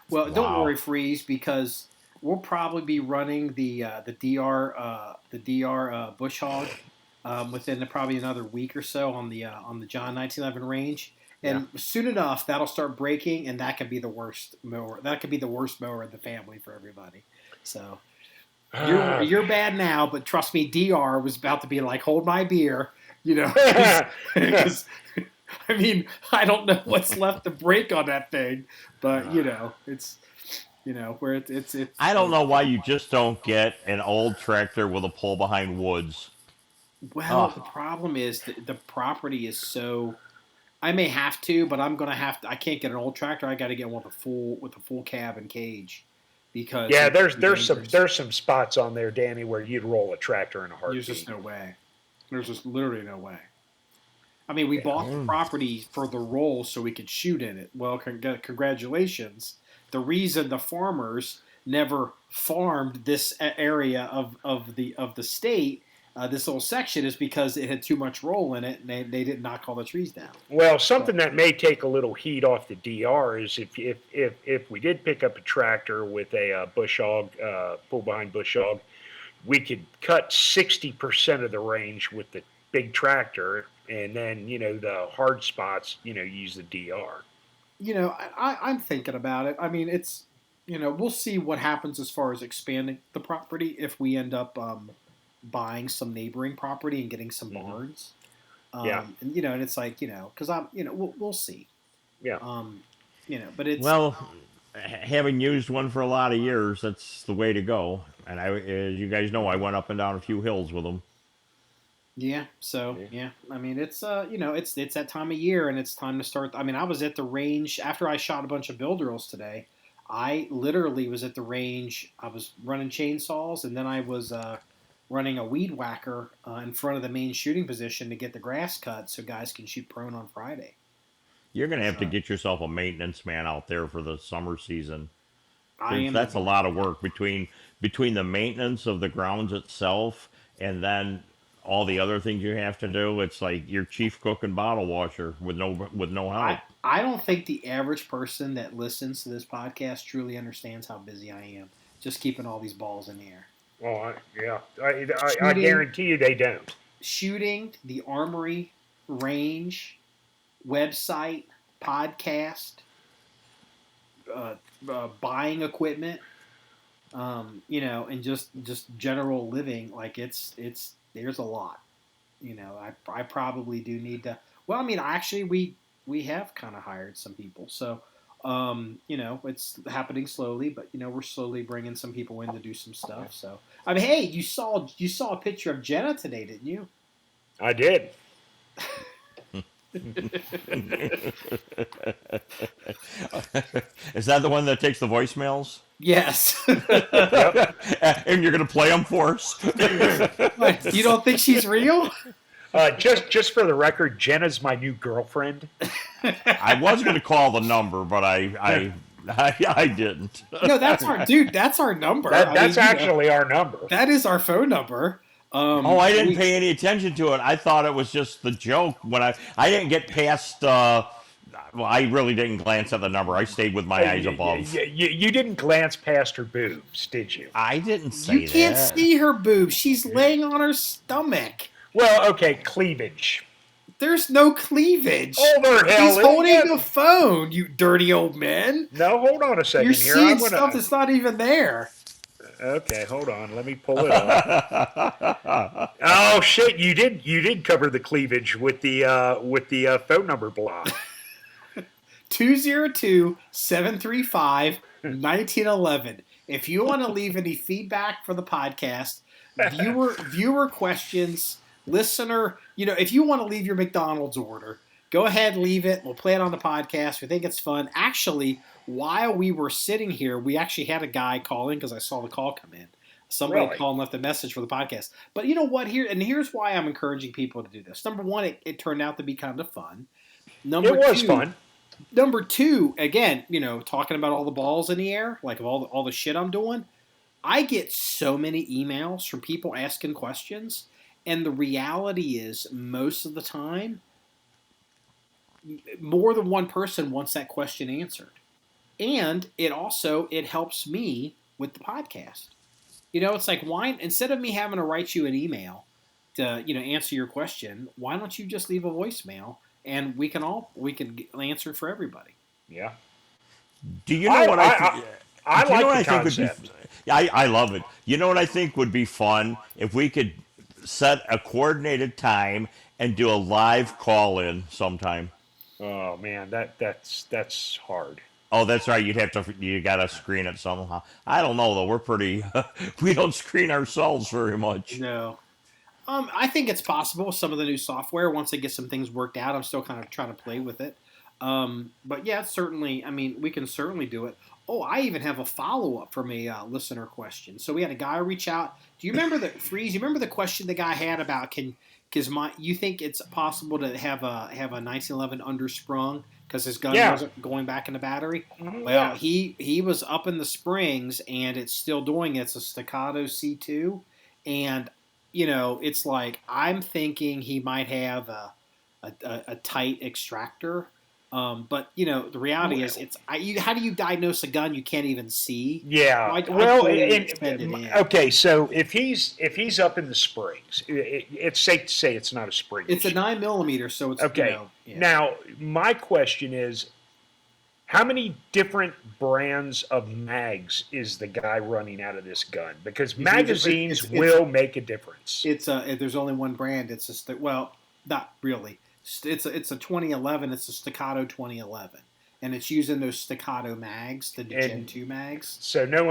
Well, don't worry, Freeze, because we'll probably be running the DR bush hog within probably another week or so on the John 1911 range, and soon enough that'll start breaking, and that could be the worst mower. That could be the worst mower in the family for everybody. So you're bad now, but trust me, DR was about to be like, hold my beer, 'cause, I mean, I don't know what's left to break on that thing, but it's. Where it's. I don't know why you just don't get an old tractor with a pull behind woods. Well, the problem is the property is so. I may have to, but I'm gonna have to. I can't get an old tractor. I got to get one with a full cab and cage, because there's some spots on there, Danny, where you'd roll a tractor in a heartbeat. There's just no way. There's just literally no way. I mean, we bought the property for the roll so we could shoot in it. Well, congratulations. The reason the farmers never farmed this area of the state, this little section, is because it had too much roll in it, and they didn't knock all the trees down. Well, something that may take a little heat off the DR is if we did pick up a tractor with a bush hog, pull behind bush hog, we could cut 60% of the range with the big tractor, and then the hard spots, use the DR. I'm thinking about it. I mean, it's, we'll see what happens as far as expanding the property if we end up buying some neighboring property and getting some barns. And it's like, because we'll see. Yeah. But it's. Well, having used one for a lot of years, that's the way to go. And as you guys know, I went up and down a few hills with them. Yeah. So I mean, it's it's that time of year, and it's time to start. I mean, I was at the range after I shot a bunch of bill drills today. I literally was at the range. I was running chainsaws, and then I was running a weed whacker in front of the main shooting position to get the grass cut so guys can shoot prone on Friday. You're gonna have to get yourself a maintenance man out there for the summer season. That's a lot of work between the maintenance of the grounds itself and then all the other things you have to do. It's like your chief cook and bottle washer with no help. I don't think the average person that listens to this podcast truly understands how busy I am just keeping all these balls in the air. Oh, I guarantee you they don't. Shooting, the armory, range, website, podcast, buying equipment, and just general living. Like there's a lot. I probably do need to. Well, I mean, actually, we have kind of hired some people, so it's happening slowly, but we're slowly bringing some people in to do some stuff. So, I mean, hey, you saw a picture of Jenna today, didn't you? I did. Is that the one that takes the voicemails? Yes. Yep. And you're going to play them for us? What, you don't think she's real? Just for the record, Jenna's my new girlfriend. I was going to call the number, but I didn't. No, that's our dude. That's our number. That's actually our number. That is our phone number. Oh, I didn't pay any attention to it. I thought it was just the joke. When I didn't get past. Well, I really didn't glance at the number. I stayed with my eyes above. You didn't glance past her boobs, did you? I didn't say You can't that. see her boobs. She's laying on her stomach. Well, okay, cleavage. There's no cleavage. Over hell. He's holding the phone, you dirty old man. No, hold on a second. You're here. seeing stuff that's not even there. Okay, hold on. Let me pull it up. Oh shit! You did cover the cleavage with the phone number block. 202-735-1911. If you want to leave any feedback for the podcast, viewer questions, listener, if you want to leave your McDonald's order, go ahead, leave it. We'll play it on the podcast. We think it's fun. Actually, while we were sitting here, we actually had a guy call in because I saw the call come in. Somebody Really? called and left a message for the podcast. But you know what? Here's why I'm encouraging people to do this. Number one, it turned out to be kind of fun. It was fun. Number two, again, talking about all the balls in the air, like of all the shit I'm doing, I get so many emails from people asking questions, and the reality is most of the time, more than one person wants that question answered. And it helps me with the podcast. It's like, why, instead of me having to write you an email to, answer your question, why don't you just leave a voicemail and we can answer for everybody. Yeah. Do you know what I like the concept. I love it. You know what I think would be fun? If we could set a coordinated time and do a live call-in sometime. Oh man, that's hard. Oh, that's right. You gotta screen it somehow. I don't know though. We're pretty. We don't screen ourselves very much. No. I think it's possible with some of the new software. Once I get some things worked out, I'm still kind of trying to play with it. But yeah, certainly. I mean, we can certainly do it. Oh, I even have a follow-up from a listener question. So we had a guy reach out. Do you remember Freeze? You remember the question the guy had about you think it's possible to have a 1911 undersprung because his gun wasn't going back in the battery? Mm-hmm. Well, he was up in the springs and it's still doing it. It's a staccato C2, and it's like I'm thinking he might have a tight extractor. But the reality is, how do you diagnose a gun you can't even see? Yeah. Okay. So if he's up in the springs, it's safe to say it's not a spring. It's a 9mm, so it's okay. Now my question is, how many different brands of mags is the guy running out of this gun? Because magazines will make a difference. There's only one brand. Not really. It's a 2011. It's a Staccato 2011, and it's using those Staccato mags, the Gen 2 mags. So no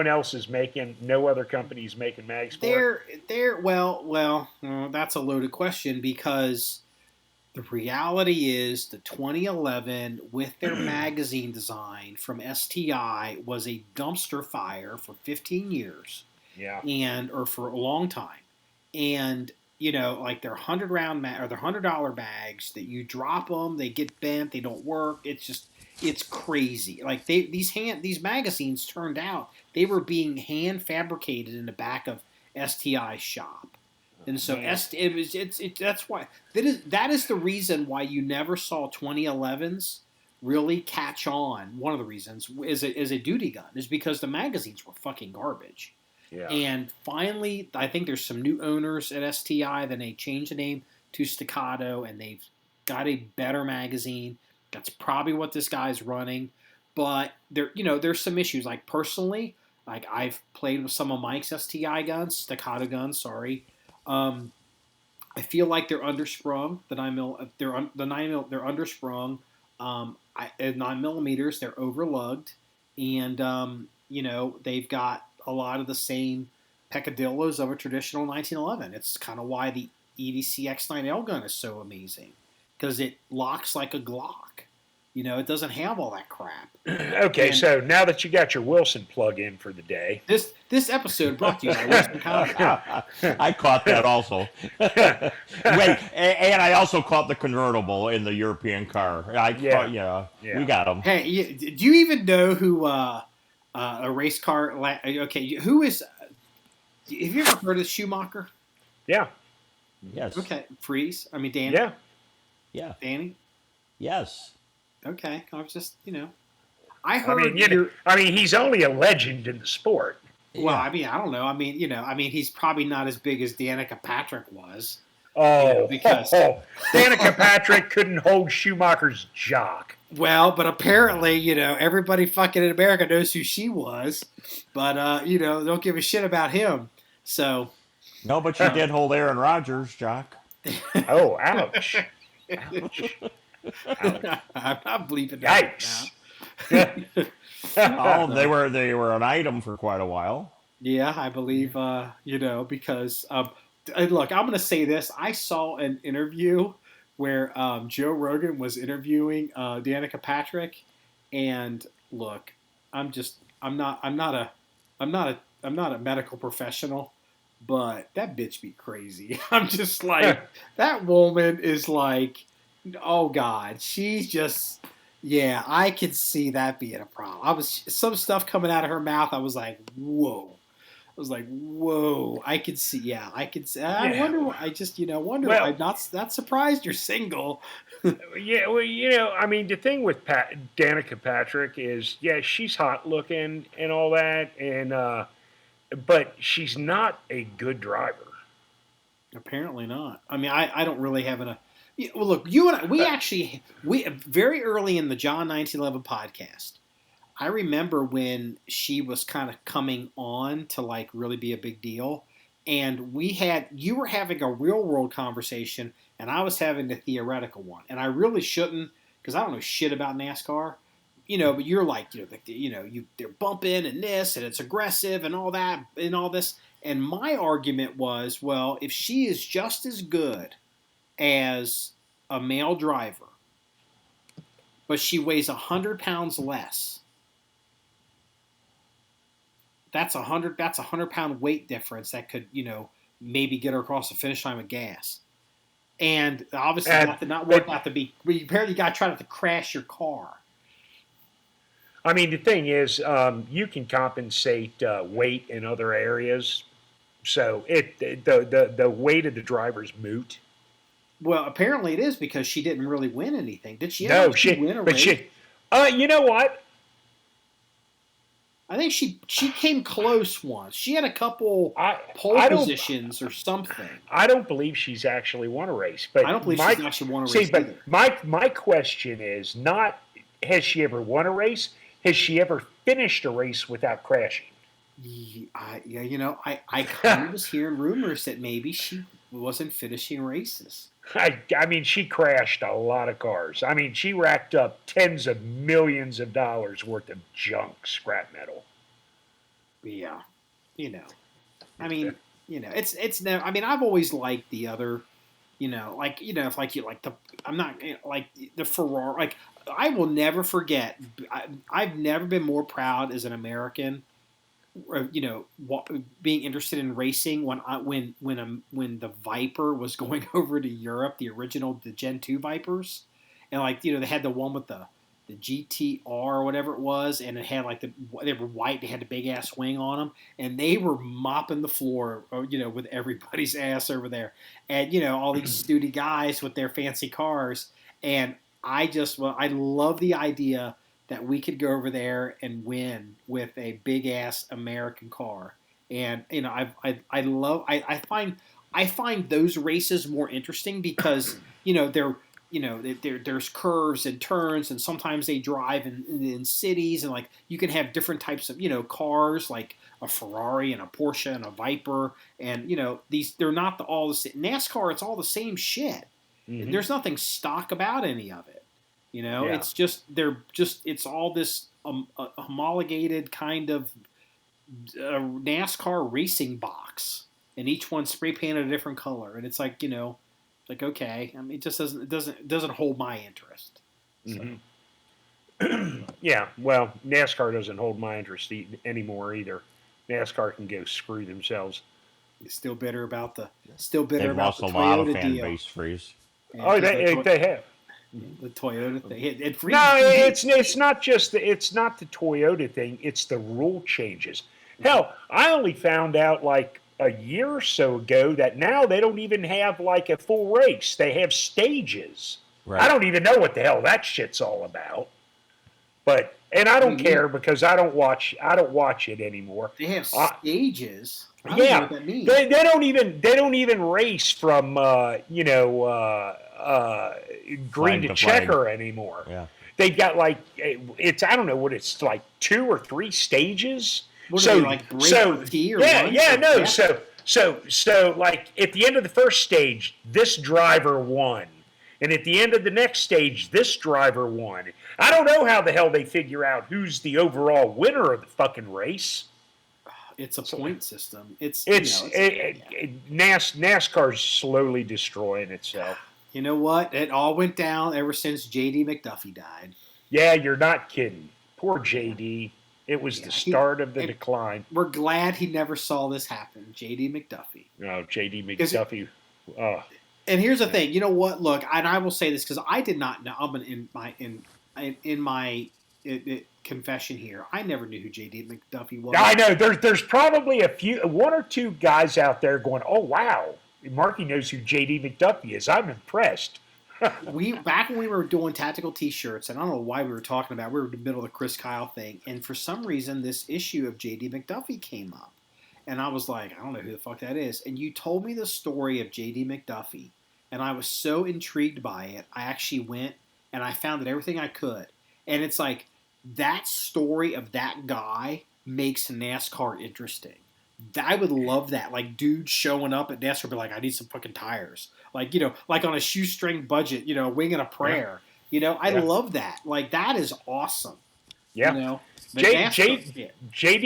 other company's making mags for it? Well, that's a loaded question because the reality is the 2011 with their magazine design from STI was a dumpster fire for 15 years. Yeah. Or for a long time. And like their $100 their $100 bags that you drop them, they get bent, they don't work. It's crazy. Like these magazines turned out they were being hand fabricated in the back of STI's shop, and so that's why that is the reason why you never saw 2011s really catch on. One of the reasons is a duty gun is because the magazines were fucking garbage. Yeah. And finally, I think there's some new owners at STI. Then they changed the name to Staccato, and they've got a better magazine. That's probably what this guy's running. But there's some issues. Like personally, like I've played with some of Mike's STI guns, Staccato guns. Sorry, I feel like they're undersprung. They're undersprung. At 9mm, they're overlugged, and they've got a lot of the same peccadillos of a traditional 1911. It's kind of why the EDC X9L gun is so amazing. because it locks like a Glock. It doesn't have all that crap. Okay, so now that you got your Wilson plug in for the day. This episode brought to you by Wilson Conrad. I caught that also. Wait, and I also caught the convertible in the European car. We got them. Hey, do you even know who a race car? Okay, who is? Have you ever heard of Schumacher? Yeah. Yes. Okay, Freeze. I mean, Danny. Yeah. Yeah. Danny. Yes. Okay, I was just I heard. He's only a legend in the sport. Well, I don't know. He's probably not as big as Danica Patrick was. Because Danica Patrick couldn't hold Schumacher's jock. Well, but apparently, everybody fucking in America knows who she was, but don't give a shit about him. So. No, but she did hold Aaron Rodgers' jock. Oh, ouch! Ouch! I'm not bleeping that now. They were an item for quite a while. Yeah, I believe, because, look, I'm going to say this. I saw an interview where Joe Rogan was interviewing Danica Patrick, and look, I'm not a medical professional, but that bitch be crazy. I'm just like, that woman is like, oh God, she's just, yeah, I could see that being a problem. Some stuff coming out of her mouth, I was like, whoa. I could see, I could see. I wonder, I'm not surprised you're single. Yeah, well, the thing with Danica Patrick is, she's hot looking and all that, and but she's not a good driver. Apparently not. I don't really have well, look, you and I, we very early in the John1911 podcast, I remember when she was kind of coming on to like really be a big deal, and you were having a real world conversation, and I was having a theoretical one, and I really shouldn't because I don't know shit about NASCAR, but you're like, they're bumping and this, and it's aggressive and all that and all this, and my argument was, well, if she is just as good as a male driver, but she weighs 100 pounds less. That's a 100-pound weight difference that could, maybe get her across the finish line with gas. And obviously, apparently you got to try not to crash your car. The thing is, you can compensate weight in other areas, so the weight of the driver's moot. Well, apparently it is because she didn't really win anything. Did she? No, she win a race? You know what? I think she came close once. She had a couple pole positions or something. I don't believe she's actually won a race. But I don't believe she's actually won a race either. But my question is not, has she ever won a race? Has she ever finished a race without crashing? I kind of was hearing rumors that maybe she wasn't finishing races. She crashed a lot of cars. She racked up tens of millions of dollars worth of junk, scrap metal. Yeah, it's no. I've always liked the other, if like you like the, I'm not like the Ferrari. Like I will never forget. I've never been more proud as an American. Being interested in racing when the Viper was going over to Europe, the Gen 2 Vipers, and they had the one with the GTR or whatever it was, and it had they were white, they had the big ass wing on them, and they were mopping the floor, with everybody's ass over there, and all these snooty guys with their fancy cars, and I love the idea that we could go over there and win with a big ass American car. And I find those races more interesting because there's curves and turns, and sometimes they drive in cities, and you can have different types of cars like a Ferrari and a Porsche and a Viper, and they're not all the same. NASCAR, it's all the same shit. Mm-hmm. There's nothing stock about any of it. It's just it's all this homologated kind of NASCAR racing box, and each one's spray painted a different color, and it's like Like, okay, I mean, it just doesn't hold my interest. So. Yeah, well, NASCAR doesn't hold my interest anymore either. NASCAR can go screw themselves. Still bitter about the They've lost a lot of Toyota fan deal. base, Freeze. Yeah, Oh, they have. the Toyota thing. No, it's not just it's not the Toyota thing. It's the rule changes. Hell, I only found out like a year or so ago that now they don't even have like a full race. They have stages. Right. I don't even know what the hell that shit's all about. But I don't care because I don't watch it anymore. They have stages. I don't Yeah, know what that means. they don't even race from green to checker anymore. Yeah. They've got like it's I don't know what it's like 2 or 3 stages. What are they, like break or tea or lunch? No. So like at the end of the first stage, this driver won. And at the end of the next stage, this driver won. I don't know how the hell they figure out who's the overall winner of the fucking race. It's a point system. NASCAR's slowly destroying itself. You know what? It all went down ever since J.D. McDuffie died. Yeah, you're not kidding. Poor J.D. It was the start of the decline. We're glad he never saw this happen, J.D. McDuffie. No, J.D. McDuffie. And here's the thing. You know what? Look, and I will say this because I did not know. I'm in my confession here. I never knew who J.D. McDuffie was. I know. There's probably one or two guys out there going, "Oh wow, Marky knows who J.D. McDuffie is. I'm impressed." Back when we were doing tactical T-shirts, and I don't know why we were talking about. We were in the middle of the Chris Kyle thing, and for some reason, this issue of J.D. McDuffie came up, and I was like, I don't know who the fuck that is. And you told me the story of J.D. McDuffie, and I was so intrigued by it. I actually went and I found out everything I could, and it's like that story of that guy makes NASCAR interesting. I would love that. Like, dude showing up at NASCAR, be like, I need some fucking tires. Like, like on a shoestring budget, a wing and a prayer. Yeah. I love that. Like, that is awesome. Yeah. J.D.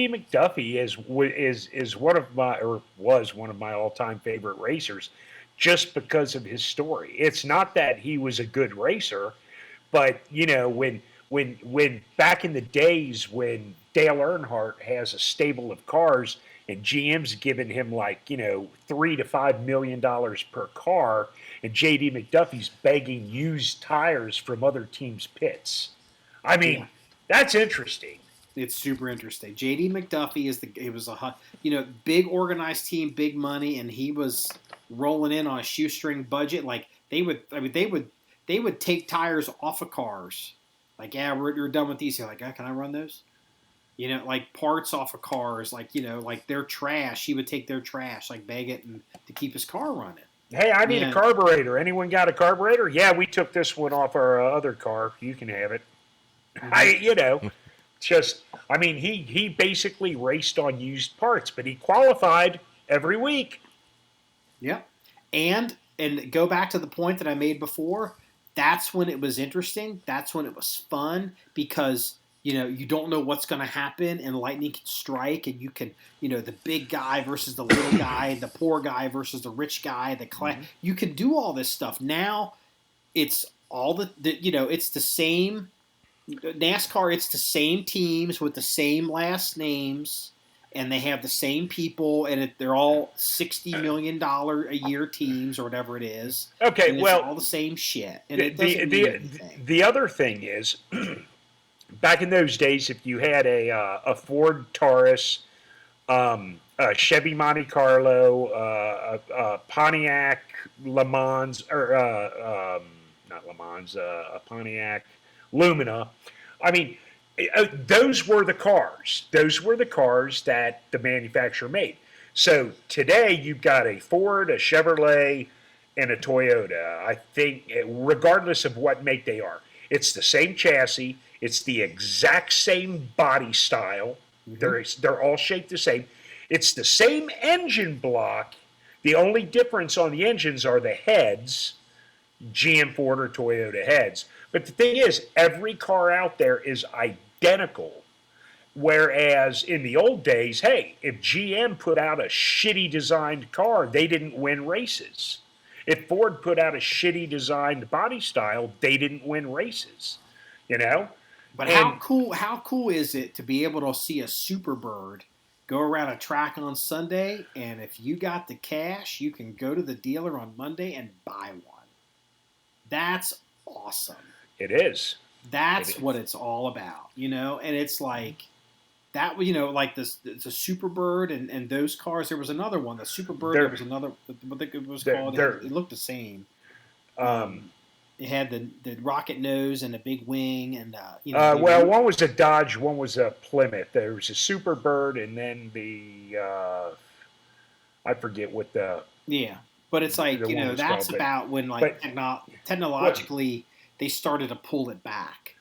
McDuffie is one of my, or was one of my all-time favorite racers just because of his story. It's not that he was a good racer, but, when back in the days when Dale Earnhardt has a stable of cars and GM's giving him like, $3 to $5 million per car, and J.D. McDuffie's begging used tires from other teams' pits. I mean, that's interesting. It's super interesting. J.D. McDuffie was a big organized team, big money, and he was rolling in on a shoestring budget. Like they would take tires off of cars. Like, yeah, we're done with these. You're like, can I run those? Like parts off of cars, like their trash. He would take their trash, like bag it and to keep his car running. Hey, I need a carburetor. Anyone got a carburetor? Yeah, we took this one off our other car. You can have it. He basically raced on used parts, but he qualified every week. Yep. And go back to the point that I made before. That's when it was interesting. That's when it was fun because you don't know what's going to happen, and lightning can strike, and you can, the big guy versus the little guy, the poor guy versus the rich guy, you can do all this stuff. Now, it's all it's the same NASCAR. It's the same teams with the same last names, and they have the same people, and they're all $60 million a year teams or whatever it is. Okay, and it's all the same shit, and it doesn't mean anything. The other thing is. Back in those days, if you had a Ford Taurus, a Chevy Monte Carlo, a Pontiac Le Mans, or not Le Mans, a Pontiac Lumina, those were the cars. Those were the cars that the manufacturer made. So today you've got a Ford, a Chevrolet, and a Toyota. I think, regardless of what make they are, it's the same chassis. It's the exact same body style. Mm-hmm. They're all shaped the same. It's the same engine block. The only difference on the engines are the heads, GM, Ford, or Toyota heads. But the thing is, every car out there is identical. Whereas in the old days, hey, if GM put out a shitty designed car, they didn't win races. If Ford put out a shitty designed body style, they didn't win races, you know? But And how cool is it to be able to see a Superbird go around a track on Sunday, and if you got the cash, you can go to the dealer on Monday and buy one. That's awesome. it is. That's what it's all about, And it's like that, like the Superbird and those cars. There was another one, the Superbird. There was another, what it was called. It looked the same. It had the rocket nose and a big wing, and well, one was a Dodge, one was a Plymouth. There was a Superbird, and then the I forget what the But it's like that's called, about when like technologically they started to pull it back.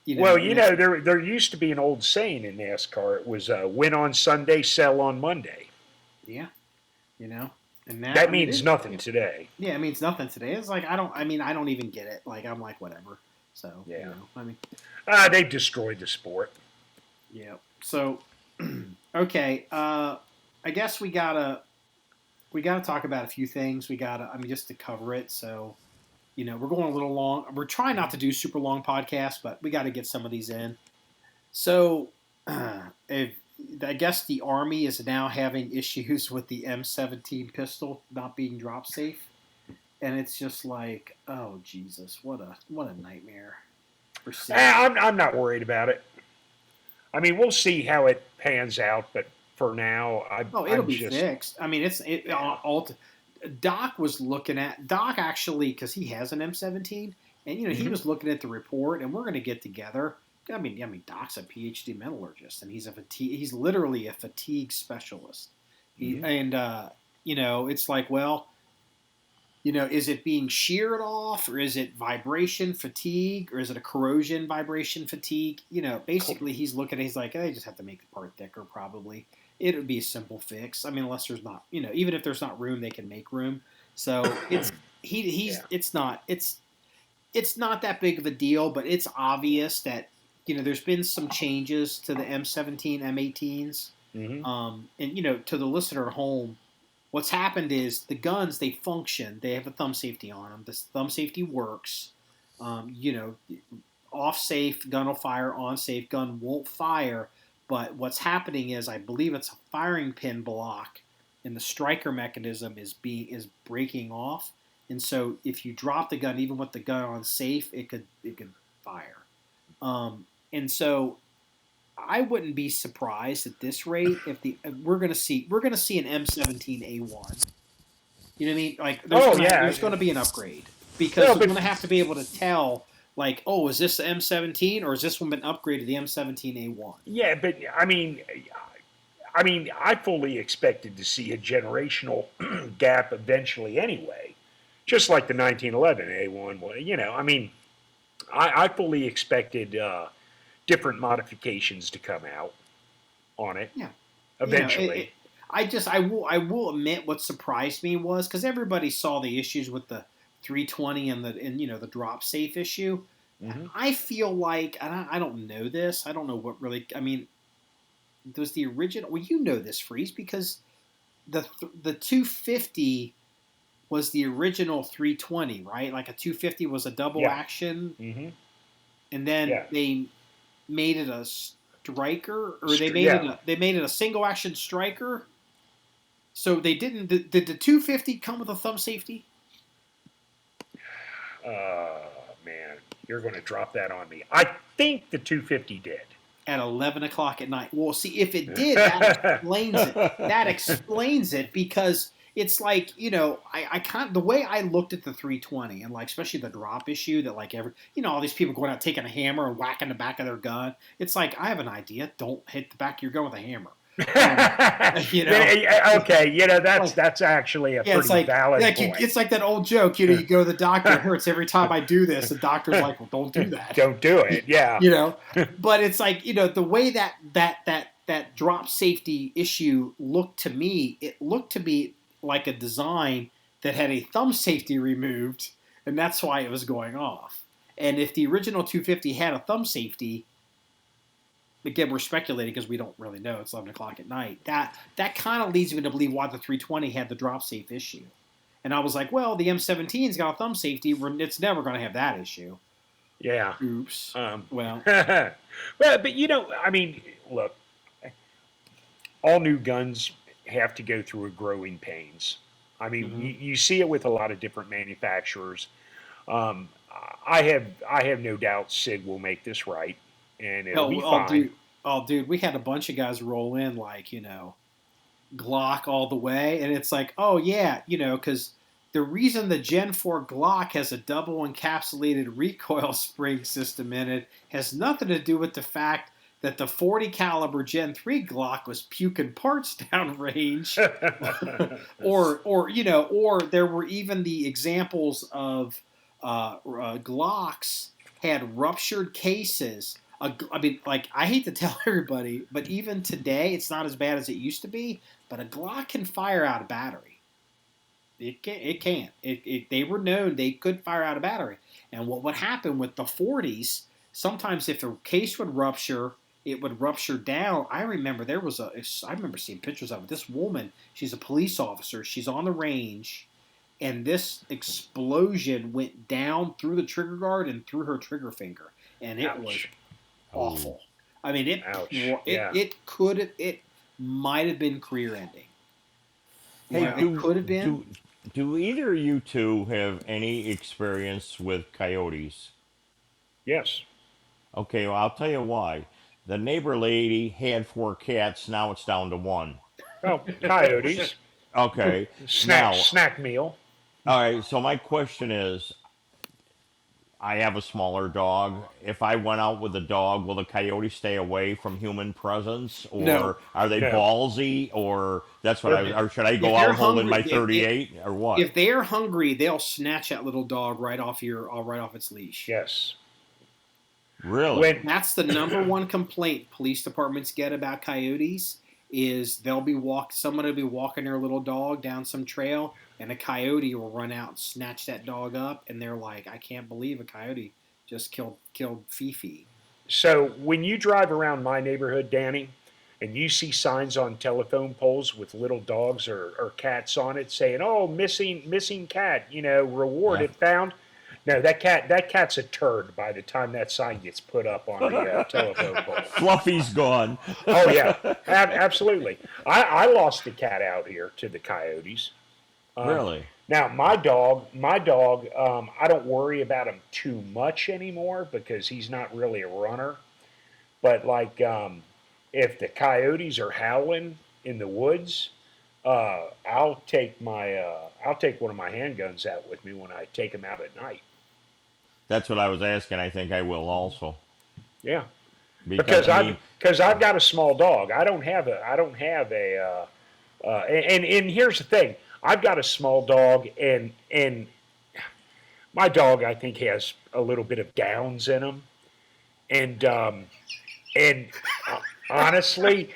There used to be an old saying in NASCAR. It was win on Sunday, sell on Monday. Yeah, and that means nothing today. Yeah, it means nothing today. It's like I don't even get it. Like I'm like whatever. So yeah, they've destroyed the sport. Yeah. So okay, I guess we gotta talk about a few things. Just to cover it. So we're going a little long. We're trying not to do super long podcasts, but we got to get some of these in. So I guess the Army is now having issues with the M17 pistol not being drop safe, and it's just like, oh Jesus, what a nightmare. I'm not worried about it. I mean, we'll see how it pans out, but for now, it'll be fixed. I mean, Doc was looking at actually because he has an M17, and he was looking at the report, and we're going to get together. I mean, Doc's a PhD metallurgist, and he's literally a fatigue specialist. It's like, well, is it being sheared off, or is it vibration fatigue, or is it a corrosion vibration fatigue? Basically, he's looking at he's like, I just have to make the part thicker, probably. It would be a simple fix. I mean, unless there's not, even if there's not room, they can make room. So it's not that big of a deal, but it's obvious that there's been some changes to the M17, M18s, and to the listener at home, what's happened is the guns, they function. They have a thumb safety on them. The thumb safety works. Off safe gun will fire. On safe gun won't fire. But what's happening is, I believe it's a firing pin block, and the striker mechanism is breaking off. And so, if you drop the gun, even with the gun on safe, it could fire. And so, I wouldn't be surprised at this rate if we're going to see an M17A1. You know what I mean? Like there's going to be an upgrade because we're going to have to be able to tell. Like, oh, is this the M17 or is this one been upgraded to the M17A1? Yeah, but I mean, I fully expected to see a generational gap eventually anyway, just like the 1911 A1 was. I fully expected different modifications to come out on it. Yeah, eventually. I will admit what surprised me was because everybody saw the issues with the 320 and the drop safe issue. Mm-hmm. I feel like, and I don't know this. I don't know what really. I mean, was the original? Well, this, Freeze, because the 250 was the original 320, right? Like a 250 was a double action, and then they made it a striker, or they made it a single action striker. So they didn't. Did the 250 come with a thumb safety? Man, you're going to drop that on me. I think the 250 did. At 11 o'clock at night. Well, see, if it did, that explains it. That explains it because it's like, I can't, the way I looked at the 320 and like, especially the drop issue that like all these people going out taking a hammer and whacking the back of their gun. It's like, I have an idea. Don't hit the back of your gun with a hammer. Okay, that's actually a pretty valid point. It's like that old joke, you go to the doctor, it hurts every time I do this. The doctor's like, well, don't do that. Don't do it, yeah. But it's like, the way that drop safety issue looked to me, it looked to be like a design that had a thumb safety removed, and that's why it was going off. And if the original 250 had a thumb safety, again, we're speculating because we don't really know. It's 11 o'clock at night. That kind of leads me to believe why the 320 had the drop safe issue. And I was like, well, the M17's got a thumb safety. It's never going to have that issue. Yeah. Oops. Well. but I mean, look, all new guns have to go through a growing pains. I mean, you see it with a lot of different manufacturers. I have no doubt Sid will make this right, and it'll be fine. Dude, we had a bunch of guys roll in like, Glock all the way, and it's like, oh yeah, because the reason the Gen 4 Glock has a double encapsulated recoil spring system in it has nothing to do with the fact that the 40 caliber Gen 3 Glock was puking parts downrange, or there were even the examples of Glocks had ruptured cases. I mean, like, I hate to tell everybody, but even today, it's not as bad as it used to be. But a Glock can fire out a battery. It can. They were known they could fire out a battery. And what would happen with the 40s? Sometimes if a case would rupture, it would rupture down. I remember I remember seeing pictures of it. This woman, she's a police officer. She's on the range, and this explosion went down through the trigger guard and through her trigger finger, and it was awful. I mean, it might have been career ending. Hey, it could have been. Do either of you two have any experience with coyotes? Yes. Okay, well, I'll tell you why. The neighbor lady had 4 cats. Now it's down to 1. Oh, coyotes. Okay. Snack meal. All right, so my question is, I have a smaller dog. If I went out with a dog, will the coyote stay away from human presence, or are they ballsy, or that's what or should I go out holding my 38, or what? If they are hungry, they'll snatch that little dog right off its leash. Yes. Really? That's the number one complaint police departments get about coyotes is someone will be walking their little dog down some trail, and a coyote will run out and snatch that dog up, and they're like, I can't believe a coyote just killed Fifi. So when you drive around my neighborhood, Danny, and you see signs on telephone poles with little dogs or cats on it saying, "Oh, missing cat, rewarded found." No, that cat's a turd by the time that sign gets put up on the telephone pole. Fluffy's gone. Oh yeah, absolutely. I lost a cat out here to the coyotes. Really? Now my dog, I don't worry about him too much anymore because he's not really a runner. But like, if the coyotes are howling in the woods, I'll take one of my handguns out with me when I take them out at night. That's what I was asking. I think I will also. Yeah, because I've got a small dog. I don't have a and here's the thing. I've got a small dog, and my dog I think has a little bit of Downs in him, and honestly,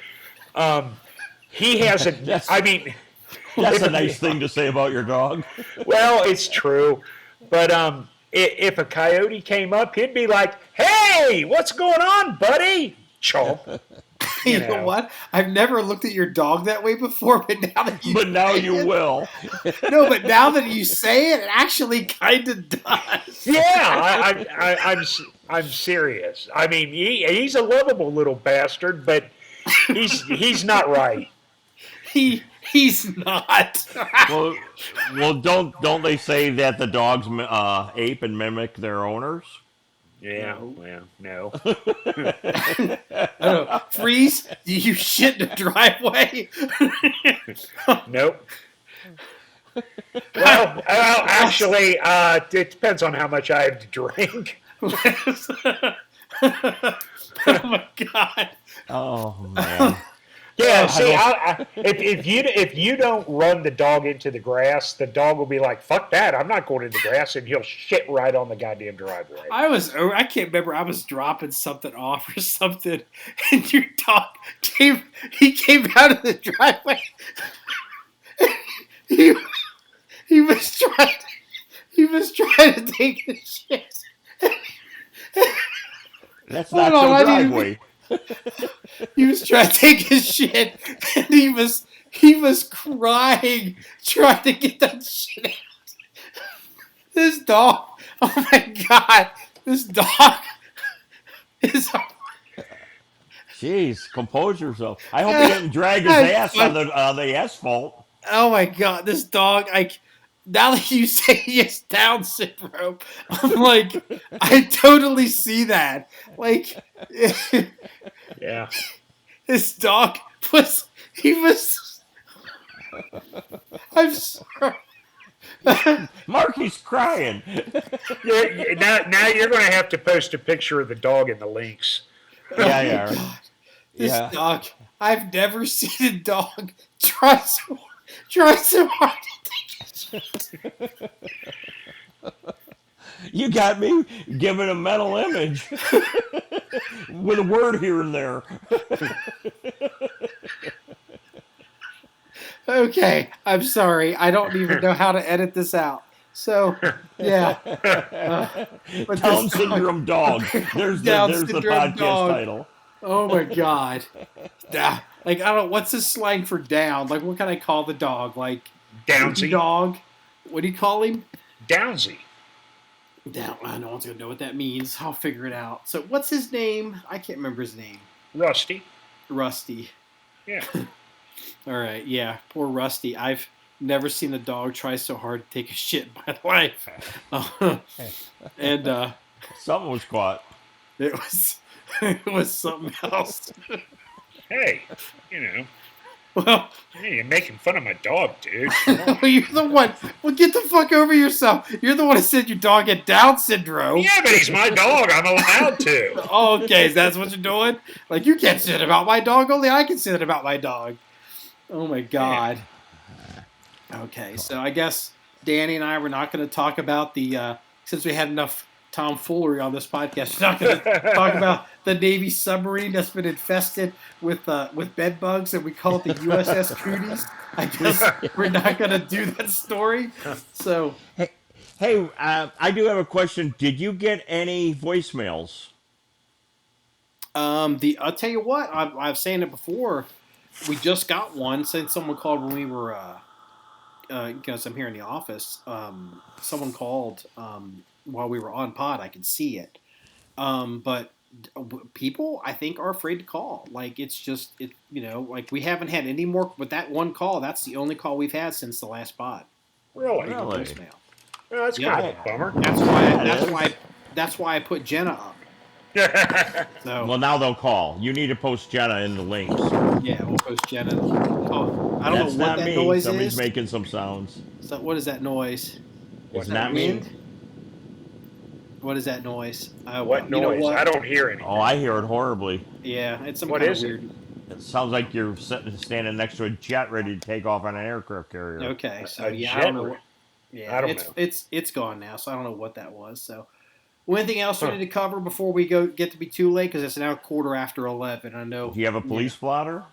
he has a. That's a nice thing to say about your dog. Well, it's true, but if a coyote came up, he'd be like, "Hey, what's going on, buddy?" Chomp. You know what? I've never looked at your dog that way before, but now you will. No, but now that you say it, it actually kind of does. Yeah, I'm serious. I mean, he's a lovable little bastard, but he's not right. He's not. well, don't they say that the dogs ape and mimic their owners? Yeah, well, no. I don't know. Freeze, do you shit in the driveway? Nope. Well, actually, it depends on how much I have to drink. Oh, my God. Oh, man. Yeah, see, if you don't run the dog into the grass, the dog will be like, "Fuck that! I'm not going in the grass," and he'll shit right on the goddamn driveway. I can't remember. I was dropping something off or something, and your dog came out of the driveway. He was trying to take a shit. That's not your driveway. He was trying to take his shit, and he was He was crying, trying to get that shit out. This dog, oh my god, this dog is. Jeez, compose yourself. I hope he didn't drag his ass on the asphalt. Oh my god, this dog! Now that you say he has Down syndrome, I'm like, I totally see that. Like, Yeah. this dog was. He was. I'm sorry. Marky's crying. Now you're going to have to post a picture of the dog in the links. Yeah, yeah. God. This dog. I've never seen a dog try so hard to take a shit. You got me giving a mental image with a word here and there. Okay, I'm sorry. I don't even know how to edit this out. So, yeah. But Down this syndrome dog. There's Down the syndrome podcast dog. title. Oh my god. Like, I don't. What's his slang for down? Like, what can I call the dog? Like, Downsy. dog. What do you call him? Downsy. Down. No one's gonna know what that means. I'll figure it out. So, what's his name? I can't remember his name. Rusty. Rusty. Yeah. All right. Yeah. Poor Rusty. I've never seen a dog try so hard to take a shit in my life. And Something was caught. it was something else. Hey, you know. Well, Hey, you're making fun of my dog, dude. you're the one. Well, get the fuck over yourself. You're the one who said your dog had Down syndrome. Yeah, but he's my dog. I'm allowed to. Oh, okay, that's what you're doing? Like, you can't say that about my dog. Only I can say that about my dog. Oh, my God. Okay, so I guess Danny and I were not going to talk about since we had enough tomfoolery on this podcast, we're not going to talk about the Navy submarine that's been infested with bed bugs, and we call it the USS Cooties. I guess we're not going to do that story. So, Hey, I do have a question. Did you get any voicemails? I'll tell you what, I've saying it before. We just got one since someone called when we were, because I'm here in the office. Someone called while we were on pod. I could see it, but people I think are afraid to call. Like, it's just like we haven't had any more. With that one call, that's the only call we've had since the last pod. Really? Voicemail. Well, that's kind of a bummer. That's why I put Jenna up. So, Well, now they'll call. You need to post Jenna in the links. yeah, we'll post Jenna. Oh, I don't That's know what not that me. noise Somebody's is. making some sounds. So what is that noise? It's Is that not me. wind? What is that noise? What you know noise? what? I don't hear anything. Oh, I hear it horribly. Yeah, it's some What kind is of it? weird. It sounds like you're standing next to a jet ready to take off on an aircraft carrier. Okay, so A yeah, jet I don't know. ray. What, yeah, I don't know. it's gone now, so I don't know what that was. So, anything else we need to cover before we get to be too late? Because it's now 11:15. I know. Do you have a police blotter?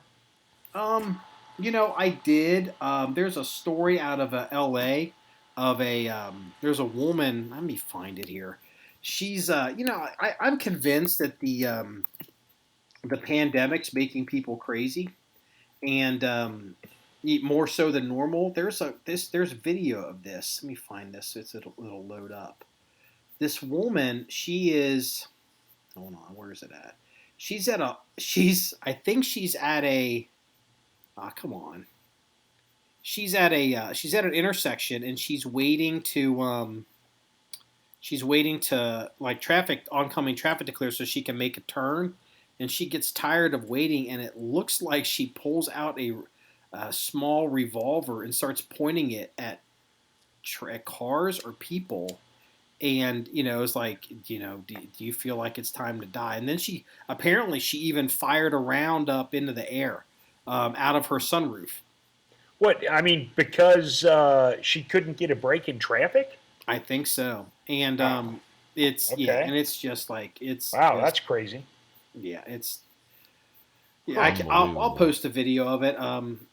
I did. There's a story out of L.A. of there's a woman. Let me find it here. She's I'm convinced that the pandemic's making people crazy, and more so than normal. There's a video of this. Let me find this. It'll load up. This woman, she is. Hold on, where is it at? I think she's at a. Come on. She's at an intersection, and she's waiting to like oncoming traffic to clear so she can make a turn, and she gets tired of waiting, and it looks like she pulls out a small revolver and starts pointing it at cars or people, and it's like, do you feel like it's time to die? And then she even fired a round up into the air out of her sunroof. What? I mean, because she couldn't get a break in traffic? I think so. And it's Okay. yeah, and it's just like Wow, that's crazy. yeah, it's yeah. I'll post a video of it.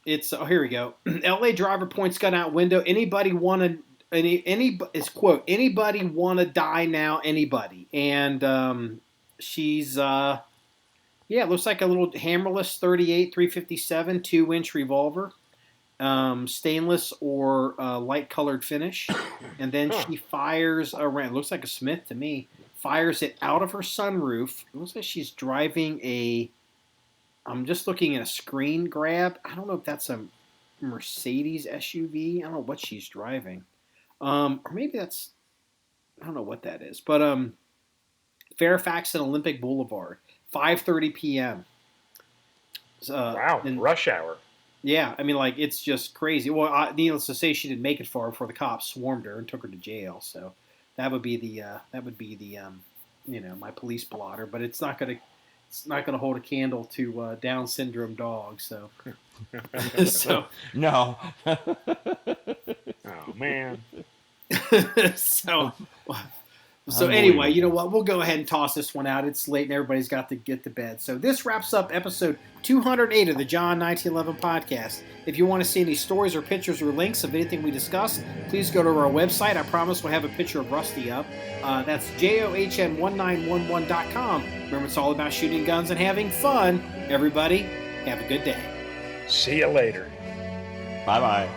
Here we go. L.A. driver points gun out window. Anybody want to anybody want to die now? Anybody? And she's it looks like a little hammerless 38 357 2-inch revolver. stainless or light colored finish, and then she fires around. It looks like a Smith to me. Fires it out of her sunroof. It looks like she's driving a. I'm just looking at a screen grab. I don't know if that's a Mercedes SUV. I don't know what she's driving, or maybe that's. I don't know what that is, but Fairfax and Olympic Boulevard, 5:30 p.m. Wow, rush hour. Yeah, I mean, like, it's just crazy. Well, needless to say, she didn't make it far before the cops swarmed her and took her to jail. So that would be the my police blotter. But it's not gonna hold a candle to Down syndrome dogs. So so No. Oh man. So anyway, you know what? We'll go ahead and toss this one out. It's late and everybody's got to get to bed. So this wraps up episode 208 of the John1911 Podcast. If you want to see any stories or pictures or links of anything we discussed, please go to our website. I promise we'll have a picture of Rusty up. That's john1911.com. Remember, it's all about shooting guns and having fun. Everybody, have a good day. See you later. Bye-bye.